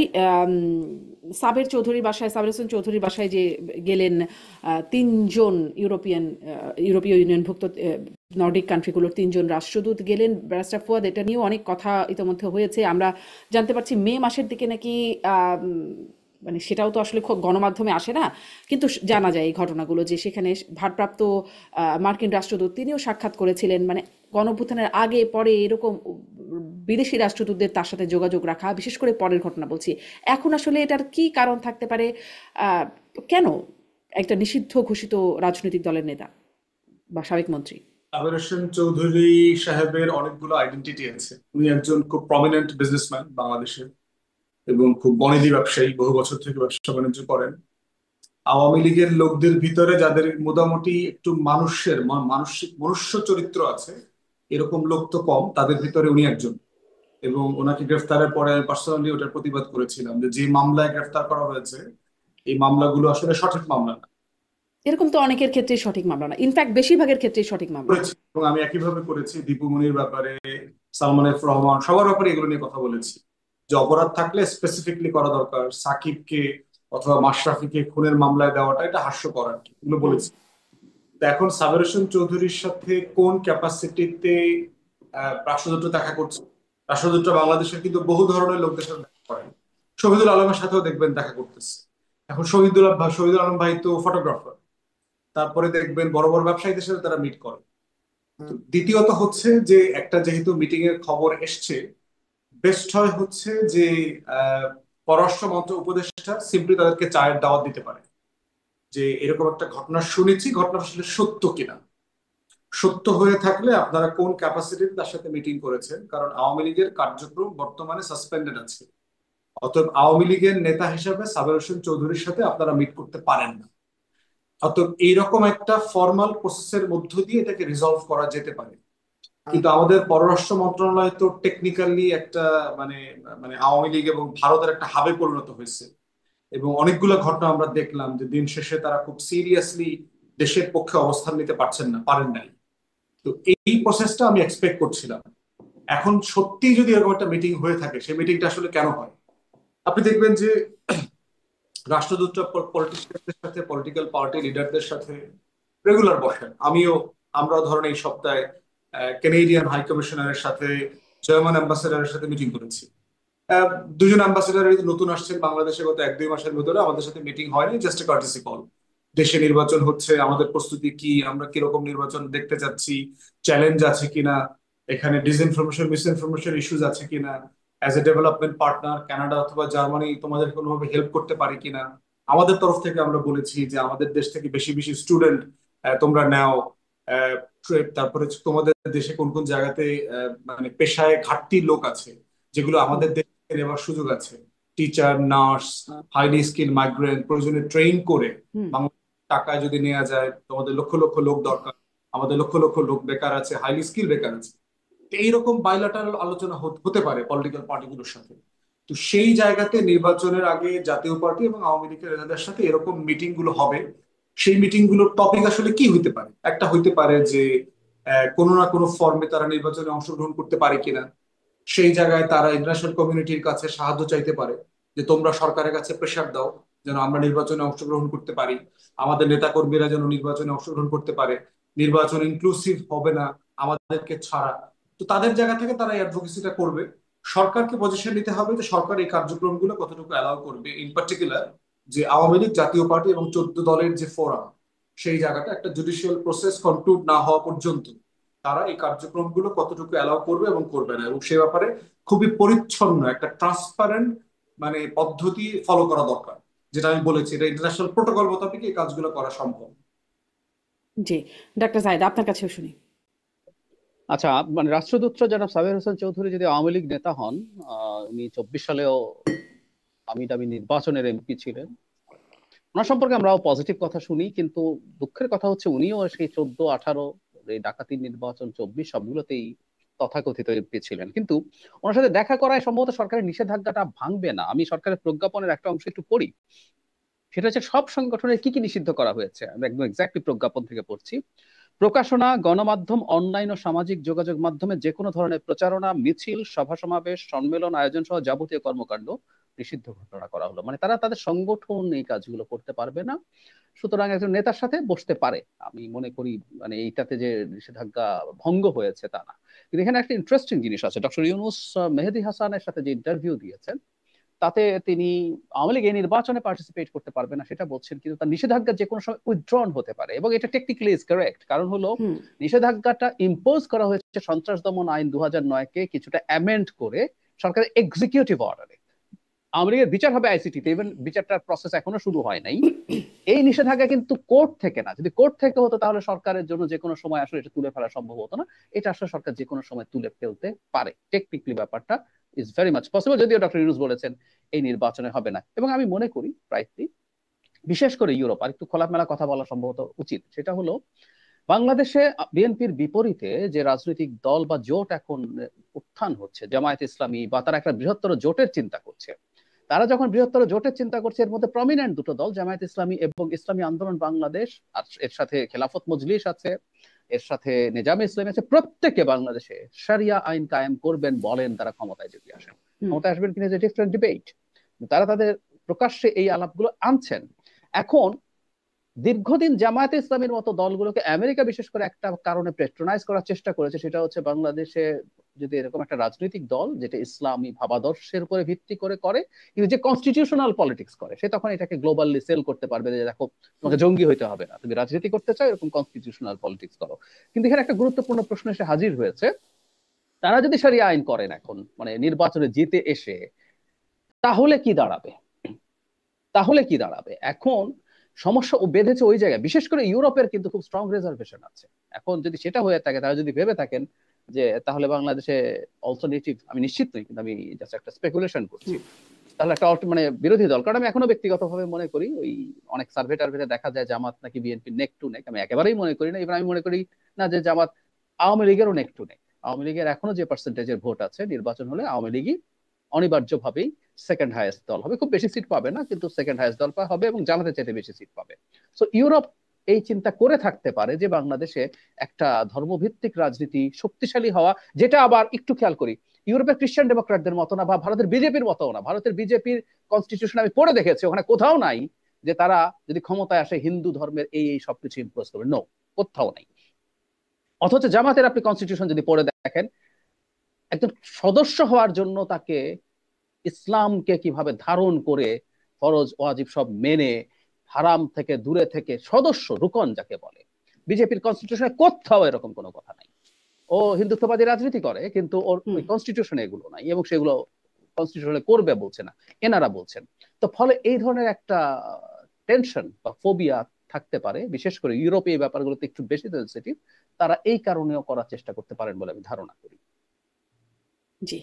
সাবের চৌধুরীর বাসায়, সাবের হোসেন চৌধুরীর বাসায় যে গেলেন তিনজন ইউরোপীয় ইউনিয়নভুক্ত নর্ডিক কান্ট্রিগুলোর তিনজন রাষ্ট্রদূত গেলেন, ব্যারিস্টার ফুয়াদ, এটা নিয়েও অনেক কথা ইতিমধ্যে হয়েছে। আমরা জানতে পারছি মে মাসের দিকে নাকি মানে সেটাও তো আসলে খুব গণমাধ্যমে আসে না, কিন্তু জানা যায় এই ঘটনাগুলো যে সেখানে ভারপ্রাপ্ত মার্কিন রাষ্ট্রদূত তিনিও সাক্ষাৎ করেছিলেন, মানে গণঅভ্যুত্থানের আগে পরে এরকম বিদেশি রাষ্ট্রদূতদের তার সাথে যোগাযোগ রাখা, বিশেষ করে পরের ঘটনা বলছি। এখন আসলে এটার কি কারণ থাকতে পারে? কেন একটা নিষিদ্ধ ঘোষিত রাজনৈতিক দলের নেতা বা সাবেক মন্ত্রী আবির হোসেন চৌধুরী সাহেবের অনেকগুলো আইডেন্টিটি আছে। উনি একজন খুব প্রমিনেন্ট বিজনেসম্যান বাংলাদেশে এবং খুব বনেদি ব্যবসায়ী, বহু বছর থেকে ব্যবসা বাণিজ্য করেন। আওয়ামী লীগের লোকদের ভিতরে যাদের মোটামুটি একটু মনুষ্য চরিত্র আছে, এরকম লোক তো কম, তাদের ভিতরে উনি একজন। এবং ওনাকে গ্রেফতারের পরে আমি পার্সোনালি ওটার প্রতিবাদ করেছিলাম যে যে মামলায় গ্রেফতার করা হয়েছে এই মামলাগুলো আসলে সঠিক মামলা না। এরকম তো অনেকের ক্ষেত্রেই সঠিক মামলা না, ইনফ্যাক্ট বেশিরভাগের ক্ষেত্রেই সঠিক মামলা না। করেছি এবং আমি একইভাবে করেছি দীপু মনির ব্যাপারে, সালমান এফ রহমান, সবার ব্যাপারে এগুলো নিয়ে কথা বলেছি যে অপরাধ থাকলে স্পেসিফিকলি করা দরকার। সাকিবকে অথবা মাশরাফিকে খুনের মামলায় দেওয়াটা এটা হাস্যকর আর কি, এগুলো বলেছি। তো এখন সাবের হোসেন চৌধুরীর সাথে কোন ক্যাপাসিটিতে রাষ্ট্রদূত দেখা করছে? রাষ্ট্রদূতরা বাংলাদেশের কিন্তু বহু ধরনের লোকদের সাথে দেখা করেন, শহীদুল আলমের সাথেও দেখবেন দেখা করতেছে। এখন শহীদুল আলম ভাই তো ফটোগ্রাফার, তারপরে দেখবেন বড় বড় ব্যবসায়ীদের সাথে তারা মিট করে। তো দ্বিতীয়ত হচ্ছে যে একটা যেহেতু মিটিং এর খবর এসছে, বেস্ট হয় হচ্ছে যে পররাষ্ট্র মন্ত্রক উপদেষ্টা সিম্পলি তাদেরকে চায়ের দাওয়াত দিতে পারে যে এরকম একটা ঘটনা শুনেছি, ঘটনা আসলে সত্য কিনা। সত্য হয়ে থাকলে আপনারা কোন ক্যাপাসিটিতে তার সাথে মিটিং করেছেন, কারণ আওয়ামী লীগের কার্যক্রম বর্তমানে সাসপেন্ডেড আছে। অতএব আওয়ামী লীগের নেতা হিসেবে সাবের হোসেন চৌধুরীর সাথে আপনারা মিট করতে পারেন না। অতএব এইরকম একটা ফর্মাল প্রসেসের মধ্য দিয়ে এটাকে রিজলভ করা যেতে পারে। কিন্তু আমাদের পররাষ্ট্র মন্ত্রণালয় তো টেকনিক্যালি একটা মানে মানে আওয়ামী লীগ এবং ভারতের একটা হাবে পরিণত হয়েছে। এবং অনেকগুলো ঘটনা আমরা দেখলাম যে দিন শেষে তারা খুব সিরিয়াসলি দেশের পক্ষে অবস্থান নিতে পারেন নাই। তো এই প্রসেসটা আমি এক্সপেক্ট করছিলাম। এখন সত্যি যদি এরকম একটা মিটিং হয়ে থাকে, সেই মিটিংটা আসলে কেন হয়? আপনি দেখবেন যে রাষ্ট্রদূতরা পলিটিশিয়ানদের সাথে, পলিটিক্যাল পার্টি লিডারদের সাথে রেগুলার বসেন। আমরা ধরেন এই সপ্তাহে কেনেডিয়ান হাই কমিশনারের সাথে, জার্মান অ্যাম্বাসেডারের সাথে মিটিং করেছি। দুজন অ্যাম্বাসেডার নতুন আসছেন বাংলাদেশে, গত 1-2 মাসের ভিতরে আমাদের সাথে মিটিং হয়নি, জাস্ট কার্টেসি কল। দেশে নির্বাচন হচ্ছে, আমাদের প্রস্তুতি কি, আমরা কিরকম নির্বাচন দেখতে চাচ্ছি, চ্যালেঞ্জ আছে কিনা, এখানে ডিসইনফরমেশন মিসইনফরমেশন ইস্যুজ আছে কিনা, as a development partner Canada অথবা জার্মানি তোমাদের কোনোভাবে হেল্প করতে পারে কিনা। আমাদের তরফ থেকে আমরা বলেছি যে আমাদের দেশ থেকে বেশি বেশি স্টুডেন্ট তোমরা নাও। তারপরে তোমাদের দেশে কোন কোন জায়গাতে মানে পেশায় ঘাটতি লোক আছে যেগুলো আমাদের দেশে নেওয়ার সুযোগ আছে, teacher, nurse, highly skill migrant, প্রয়োজনে ট্রেন করে টাকায় যদি নেওয়া যায়। তোমাদের লক্ষ লক্ষ লোক দরকার, আমাদের লক্ষ লক্ষ লোক বেকার আছে, হাইলি স্কিল বেকার আছে। এইরকম বাইলাটারাল আলোচনা হতে পারে পলিটিক্যাল পার্টিগুলোর সাথে। তো সেই জায়গাতে নির্বাচনের আগে জাতীয় পার্টি এবং আওয়ামী লীগের নেতাদের সাথে এরকম মিটিং গুলো হবে। সেই মিটিং গুলোর টপিক আসলে কি হইতে পারে? একটা হইতে পারে যে কোনো না কোনো ফর্মে তারা নির্বাচনে অংশগ্রহণ করতে পারে কিনা। সেই জায়গায় তারা ইন্টারন্যাশনাল কমিউনিটির কাছে সাহায্য চাইতে পারে যে তোমরা সরকারের কাছে প্রেশার দাও যেন আমরা নির্বাচনে অংশগ্রহণ করতে পারি, আমাদের নেতাকর্মীরা যেন নির্বাচনে অংশগ্রহণ করতে পারে, নির্বাচন ইনক্লুসিভ হবে না আমাদেরকে ছাড়া। তো তাদের জায়গা থেকে তারা এই অ্যাডভোকেসিটা করবে। সরকারকে পজিশন নিতে হবে যে সরকার এই কার্যক্রমগুলো কতটুকু অ্যালাউ করবে, ইন পার্টিকুলার যে আওয়ামী লীগ, জাতীয় পার্টি এবং 14 দলের যে ফোরাম, সেই জায়গাটা একটা জুডিশিয়াল প্রসেস কনক্লুড না হওয়া পর্যন্ত তারা এই কার্যক্রমগুলো কতটুকু অ্যালাউ করবে এবং করবে না, এবং সে ব্যাপারে খুবই পরিচ্ছন্ন একটা ট্রান্সপারেন্ট মানে পদ্ধতি ফলো করা দরকার। যেটা আমি বলেছি, এটা ইন্টারন্যাশনাল প্রোটোকল মোতাবেক এই কাজগুলো করা সম্ভব। জি, ডাক্তার জাহিদ আপনার কাছেও শুনি। আচ্ছা, মানে রাষ্ট্রদূত জনাব সাবের হোসেন চৌধুরী যদি আওয়ামী লীগ নেতা হন, উনি 24 সালেও আমি দামি নির্বাচনের এমপি ছিলেন, ওনার সম্পর্কে আমরাও পজিটিভ কথা শুনি, কিন্তু দুঃখের কথা হচ্ছে উনিও সেই 14, 18, এই ডাকাতি নির্বাচন 24 সবগুলোতেই তথাকথিত এমপি ছিলেন। কিন্তু ওনার সাথে দেখা করায় সম্ভবত সরকারের নিষেধাজ্ঞাটা ভাঙবে না। আমি সরকারের প্রজ্ঞাপনের একটা অংশ একটু পড়ি, সেটা হচ্ছে সব সংগঠনের কি কি নিষিদ্ধ করা হয়েছে। আমি একদম এক্স্যাক্টলি প্রজ্ঞাপন থেকে পড়ছি। প্রকাশনা, গণমাধ্যম, অনলাইন ও সামাজিক যোগাযোগ মাধ্যমে যে কোনো ধরনের প্রচারণা, মিছিল, সভা সমাবেশ, সম্মেলন আয়োজন সহ যাবতীয় কর্মকাণ্ড নিষিদ্ধ ঘোষণা করা হলো। মানে তারা তাদের সংগঠন এই কাজগুলো করতে পারবে না, সুতরাং একজন নেতার সাথে বসতে পারে। আমি মনে করি মানে এইটাতে যে নিষেধাজ্ঞা ভঙ্গ হয়েছে তা না। কিন্তু এখানে একটা ইন্টারেস্টিং জিনিস আছে, ডক্টর ইউনূস মেহেদী হাসানের সাথে যে ইন্টারভিউ দিয়েছেন তাতে তিনি আওয়ামী লীগ এই নির্বাচনে পার্টিসিপেট করতে পারবে না সেটা বলছেন, কিন্তু তার নিষেধাজ্ঞা যে কোনো সময় উইথড্রন হতে পারে, এবং এটা টেকনিক্যালি ইজ কারেক্ট। কারণ হলো হুম। নিষেধাজ্ঞাটা ইম্পোজ করা হয়েছে সন্ত্রাস দমন আইন 2009-কে কিছুটা অ্যামেন্ড করে সরকারের এক্সিকিউটিভ অর্ডারে। আওয়ামী লীগের বিচার হবে আইসিটিতে, ইভেন বিচারটার প্রসেস এখনো শুরু হয় নাই। এই নিষেধাজ্ঞা কিন্তু কোর্ট থেকে না, যদি কোর্ট থেকে হতো তাহলে সরকারের জন্য যে কোনো সময় আসলে এটা তুলে ফেলা সম্ভব হতো না। এটা আসলে সরকার যে কোনো সময় তুলে ফেলতে পারে, টেকনিক্যালি ব্যাপারটা ইজ ভেরি মাচ পসিবল, যদিও ডক্টর ইউনূস বলেছেন এই নির্বাচনে হবে না। এবং আমি মনে করি প্রায়ই, বিশেষ করে ইউরোপ, আর একটু খোলামেলা কথা বলা সম্ভবত উচিত, সেটা হলো বাংলাদেশে বিএনপির বিপরীতে যে রাজনৈতিক দল বা জোট এখন উত্থান হচ্ছে, জামায়াত ইসলামী, বা তারা একটা বৃহত্তর জোটের চিন্তা করছে। তারা যখন বৃহত্তর জোটের চিন্তা করছে, এর মধ্যে প্রমিনেন্ট দুটো দল, জামায়াত ইসলামী এবং ইসলামী আন্দোলন বাংলাদেশ, আর এর সাথে খেলাফত মজলিস আছে, এর সাথে নিজামে ইসলামী আছে, প্রত্যেকে বাংলাদেশে শরিয়া আইন কায়েম করবেন বলেন তারা ক্ষমতায় যদি আসেন। ক্ষমতায় আসবেন কিনা যে ডিফারেন্ট ডিবেট, তারা তাদের প্রকাশ্যে এই আলাপগুলো আনছেন। এখন দীর্ঘদিন জামায়াতে ইসলামীর মতো দলগুলোকে আমেরিকা বিশেষ করে একটা কারণে পেট্রোনাইজ করার চেষ্টা করেছে, সেটা হচ্ছে বাংলাদেশে যদি এরকম একটা রাজনৈতিক দল যেটা ইসলামী ভাবাদর্শের উপরে ভিত্তি করে করে, কিন্তু যে কনস্টিটিউশনাল পলিটিক্স করে, সে তখন এটাকে গ্লোবালি সেল করতে পারবে যে দেখো তোমাকে জঙ্গি হইতে হবে না, তুমি রাজনীতি করতে চাও এরকম কনস্টিটিউশনাল পলিটিক্স করো। কিন্তু এখানে একটা গুরুত্বপূর্ণ প্রশ্ন এসে হাজির হয়েছে, তারা যদি শরিয়া আইন করেন এখন মানে নির্বাচনে জিতে এসে, তাহলে কি দাঁড়াবে? তাহলে কি দাঁড়াবে? এখন সমস্যা ও বেঁধেছে ওই জায়গায়, বিশেষ করে ইউরোপের কিন্তু খুব স্ট্রং রিজার্ভেশন আছে। এখন যদি সেটা হয়ে থাকে, তারা যদি ভেবে থাকেন যে তাহলে বাংলাদেশে অল্টারনেটিভ, আমি নিশ্চিত নই কিন্তু আমি জাস্ট একটা স্পেকুলেশন করছি, তাহলে একটা মানে বিরোধী দল, কারণ আমি এখনো ব্যক্তিগতভাবে মনে করি ওই অনেক সার্ভে টার্ভেতে দেখা যায় জামাত নাকি বিএনপি নেক টু নেক, আমি একেবারেই মনে করি না। এবার আমি মনে করি না যে জামাত আওয়ামী লীগেরও নেক টু নেক। আওয়ামী লীগের এখনো যে পার্সেন্টেজের ভোট আছে, নির্বাচন হলে আওয়ামী লীগই অনিবার্যভাবেই সেকেন্ড হাইয়েস্ট দল হবে, খুব বেশি সিট পাবে না কিন্তু সেকেন্ড হাইয়েস্ট দল হবে, এবং জামাতের চাইতে বেশি সিট পাবে। সো ইউরোপ এই চিন্তা করে থাকতে পারে যে বাংলাদেশে একটা ধর্মভিত্তিক রাজনীতি শক্তিশালী হওয়া, যেটা আবার একটু খেয়াল করি ইউরোপের খ্রিস্টান ডেমোক্র্যাটদের মতো না, বা ভারতের বিজেপির মতো না। ভারতের বিজেপির কনস্টিটিউশন আমি পড়ে দেখেছি, ওখানে কোথাও নাই যে তারা যদি ক্ষমতায় আসে হিন্দু ধর্মের এই সবকিছু ইম্পোজ করবে, নো, কোথাও নাই। অথচ জামাতের আপনি কনস্টিটিউশন যদি পড়ে দেখেন, একজন সদস্য হওয়ার জন্য তাকে ইসলামকে কিভাবে ধারণ করে ফরজ ওয়াজিব সব মেনে হারাম থেকে দূরে থেকে সদস্য রুকন যাকে বলে, বিজেপির কনস্টিটিউশনে কোথাও এরকম কোনো কথা নাই। ও হিন্দুত্ববাদী রাজনীতি করে কিন্তু ওর ওই কনস্টিটিউশনে এগুলো নাই, এবং সেগুলো কনস্টিটিউশনে করবে বলছে না, এনারা বলছেন। তো ফলে এই ধরনের একটা টেনশন বা ফোবিয়া থাকতে পারে, বিশেষ করে ইউরোপে এই ব্যাপারগুলোতে একটু বেশি সেনসিটিভ, তারা এই কারণেও করার চেষ্টা করতে পারেন বলে আমি ধারণা করি। জি,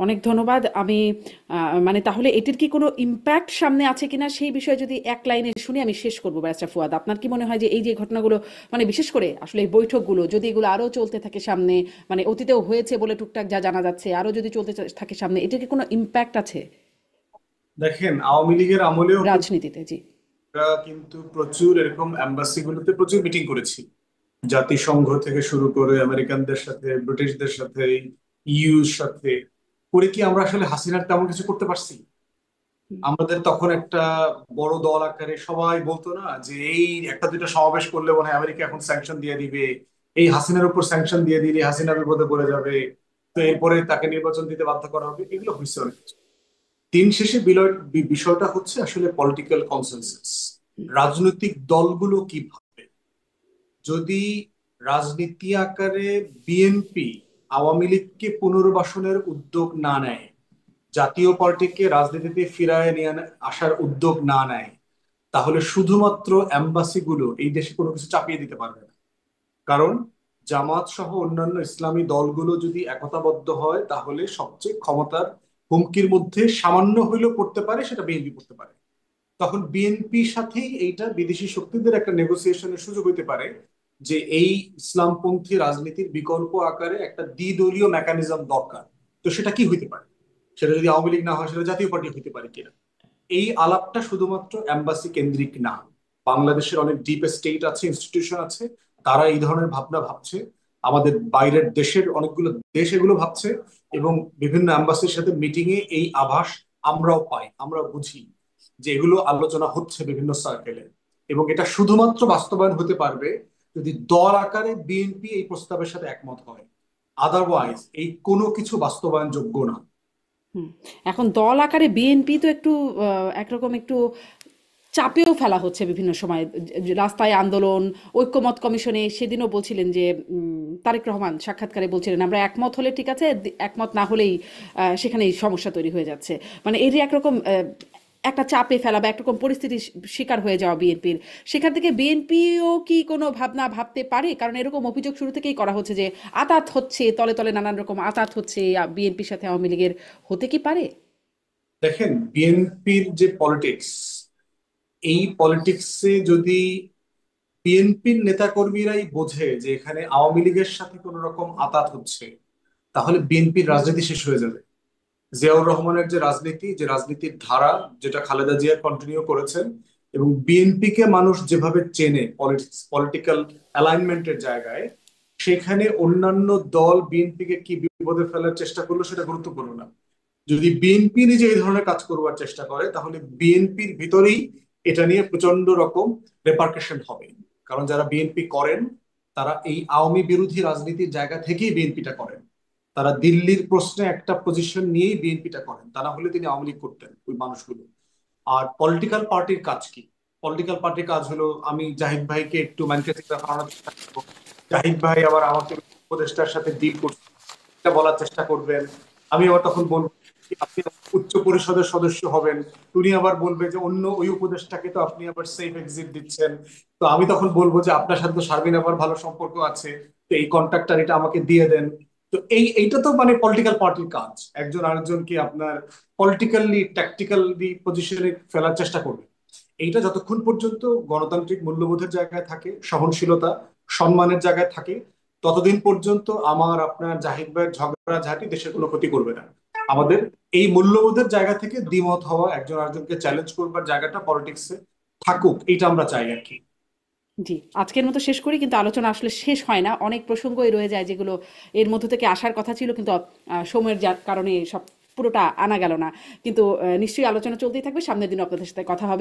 অনেক ধন্যবাদ। আমি মানে তাহলে এটির কি কোনো ইম্প্যাক্ট সামনে আছে কিনা সেই বিষয়ে যদি এক লাইনে শুনে আমি শেষ করবো। ব্যারিস্টার ফুয়াদ, আপনার কি মনে হয় যে এই যে ঘটনাগুলো মানে বিশেষ করে আসলে এই বৈঠকগুলো যদি এগুলো আরো চলতে থাকে সামনে, মানে অতীতেও হয়েছে বলে টুকটাক যা জানা যাচ্ছে, আরো যদি চলতে থাকে সামনে, এটির কি কোনো ইম্প্যাক্ট আছে দেখেন, আওয়ামী লীগের আমলেও রাজনীতিতে? জি, আমরা কিন্তু প্রচুর এরকম অ্যাম্বাসিগুলোতে প্রচুর মিটিং করেছি, জাতিসংঘ থেকে শুরু করে আমেরিকানদের সাথে, ব্রিটিশদের সাথে, ইউর সাথে। করে কি আমরা আসলে হাসিনার তেমন কিছু করতে পারছি? আমাদের তখন একটা বড় দল আকারে সবাই বলতো না যে এই একটা দুইটা সমাবেশ করলে মনে হয় আমেরিকা এখন স্যাংশন দিয়ে দিবে, এই হাসিনার উপর স্যাংশন দিয়ে দিলে হাসিনা বিপদে পড়ে যাবে, তো এরপরে তাকে নির্বাচন দিতে বাধ্য করা হবে, এগুলো হয়েছে অনেক কিছু। দিন শেষে বিষয়টা হচ্ছে আসলে পলিটিক্যাল কনসেনসাস। রাজনৈতিক দলগুলো কি ভাববে? যদি রাজনীতি আকারে বিএনপি আওয়ামী লীগকে পুনর্বাসনের উদ্যোগ না নেয়, জাতীয় পার্টিকে রাজনীতিতে ফিরায় নিয়ে আসার উদ্যোগ না নেয়, তাহলে শুধুমাত্র এম্বাসি গুলো এই দেশে কোনো কিছু চাপিয়ে দিতে পারবে না। কারণ জামাত সহ অন্যান্য ইসলামী দলগুলো যদি একতাবদ্ধ হয় তাহলে সবচেয়ে ক্ষমতার হুমকির মধ্যে সামান্য হইলেও পড়তে পারে, সেটা বিএনপি করতে পারে। তখন বিএনপির সাথেই এইটা বিদেশি শক্তিদের একটা নেগোসিয়েশনের সুযোগ হতে পারে যে এই ইসলামপন্থী রাজনীতির বিকল্প আকারে একটা দ্বিদলীয় মেকানিজম দরকার। তো সেটা কি হইতে পারে? সেটা যদি আওয়ামী লীগ না হয় সেটা জাতীয় পার্টি হইতে পারে কিনা। এই আলাপটা শুধুমাত্র এম্বাসি কেন্দ্রিক না, বাংলাদেশের অনেক ডিপ স্টেট আছে, ইনস্টিটিউশন আছে, তারা এই ধরনের ভাবনা ভাবছে। আমাদের বাইরের দেশের অনেকগুলো দেশ এগুলো ভাবছে, এবং বিভিন্ন এম্বাসির সাথে মিটিং এ এই আভাস আমরাও পাই, আমরা বুঝি যে এগুলো আলোচনা হচ্ছে বিভিন্ন সার্কেলে। এবং এটা শুধুমাত্র বাস্তবায়ন হতে পারবে যদি দল আকারে বিএনপি এই প্রস্তাবের সাথে একমত হয়। আদারওয়াইজ এই কোনো কিছু বাস্তবায়নযোগ্য না। হুম। এখন দল আকারে বিএনপি তো একটু একরকম একটু চাপেও ফেলা হচ্ছে বিভিন্ন সময়, রাস্তায় আন্দোলন, ঐক্যমত কমিশনে সেদিনও বলছিলেন যে তারেক রহমান সাক্ষাৎকারে বলছিলেন আমরা একমত হলে ঠিক আছে, একমত না হলেই সেখানেই সমস্যা তৈরি হয়ে যাচ্ছে। মানে এই যে একরকম একটা চাপে ফেলা বা একরকম পরিস্থিতির শিকার হয়ে যাওয়া বিএনপির, সেখান থেকে বিএনপিও কি কোনো ভাবনা ভাবতে পারে? কারণ এরকম অভিযোগ শুরু থেকেই করা হচ্ছে যে আঁতাত হচ্ছে, তলে তলে নানান রকম আঁতাত হচ্ছে বিএনপির সাথে আওয়ামী লীগের, হতে কি পারে? দেখেন, বিএনপির যে পলিটিক্স, এই পলিটিক্সে যদি বিএনপির নেতাকর্মীরাই বোঝে যে এখানে আওয়ামী লীগের সাথে কোন রকম আঁতাত হচ্ছে, তাহলে বিএনপির রাজনীতি শেষ হয়ে যাবে। জিয়াউর রহমানের যে রাজনীতি, যে রাজনীতির ধারা, যেটা খালেদা জিয়া কন্টিনিউ করেছেন, এবং বিএনপি কে মানুষ যেভাবে চেনে পলিটিক্যাল অ্যালাইনমেন্টের জায়গায়, সেখানে অন্যান্য দল বিএনপি কে কি বিপদে ফেলার চেষ্টা করলো সেটা গুরুত্বপূর্ণ না। যদি বিএনপি নিজে এই ধরনের কাজ করবার চেষ্টা করে তাহলে বিএনপির ভিতরেই এটা নিয়ে প্রচন্ড রকম রেপার্কেশন হবে। কারণ যারা বিএনপি করেন তারা এই আওয়ামী বিরোধী রাজনীতির জায়গা থেকেই বিএনপিটা করেন। তারা দিল্লির প্রশ্নে একটা পজিশন নিয়েই বিএনপিটা করেন, তা না হলে তিনি আওয়ামী লীগ করতেন ওই মানুষগুলো। আর পলিটিক্যাল পার্টির কাজ কি? পলিটিক্যাল পার্টির কাজ হলো আমি জাহিদ ভাইকে একটু ম্যানচেস্টার বানানোর চেষ্টা করবো, জাহিদ ভাই আবার আমাকে উপদেষ্টার সাথে ডিল করতে এটা বলার চেষ্টা করবেন। আমি আবার তখন বলবো যে আপনি উচ্চ পরিষদের সদস্য হবেন, উনি আবার বলবে যে অন্য ওই উপদেষ্টাকে তো আপনি আবার সেফ এক্সিট দিচ্ছেন। তো আমি তখন বলবো যে আপনার সাথে তো শারমিন আবার ভালো সম্পর্ক আছে, তো এই কন্ট্রাক্টর এটা আমাকে দিয়ে দেন। তো এইটা তো মানে পলিটিক্যাল পার্টির কাজ, একজন আরেকজনকে আপনার পলিটিক্যালি ট্যাকটিক্যালি পজিশনে ফেলার চেষ্টা করবে। এইটা যতক্ষণ পর্যন্ত গণতান্ত্রিক মূল্যবোধের জায়গায় থাকে, সহনশীলতা সম্মানের জায়গায় থাকে, ততদিন পর্যন্ত আমার আপনার জাহিদ ভাইয়ের ঝগড়াঝাটি দেশের কোনো ক্ষতি করবে না। আমাদের এই মূল্যবোধের জায়গা থেকে দ্বিমত হওয়া, একজন আরেকজনকে চ্যালেঞ্জ করবার জায়গাটা পলিটিক্সে থাকুক, এইটা আমরা চাই আর কি। জি, আজকের মতো শেষ করি, কিন্তু আলোচনা আসলে শেষ হয় না, অনেক প্রসঙ্গই রয়ে যায় যেগুলো এর মধ্য থেকে আসার কথা ছিল, কিন্তু সময়ের কারণে সব পুরোটা আনা গেল না। কিন্তু নিশ্চয়ই আলোচনা চলতেই থাকবে, সামনের দিন আপনাদের সাথে কথা হবে।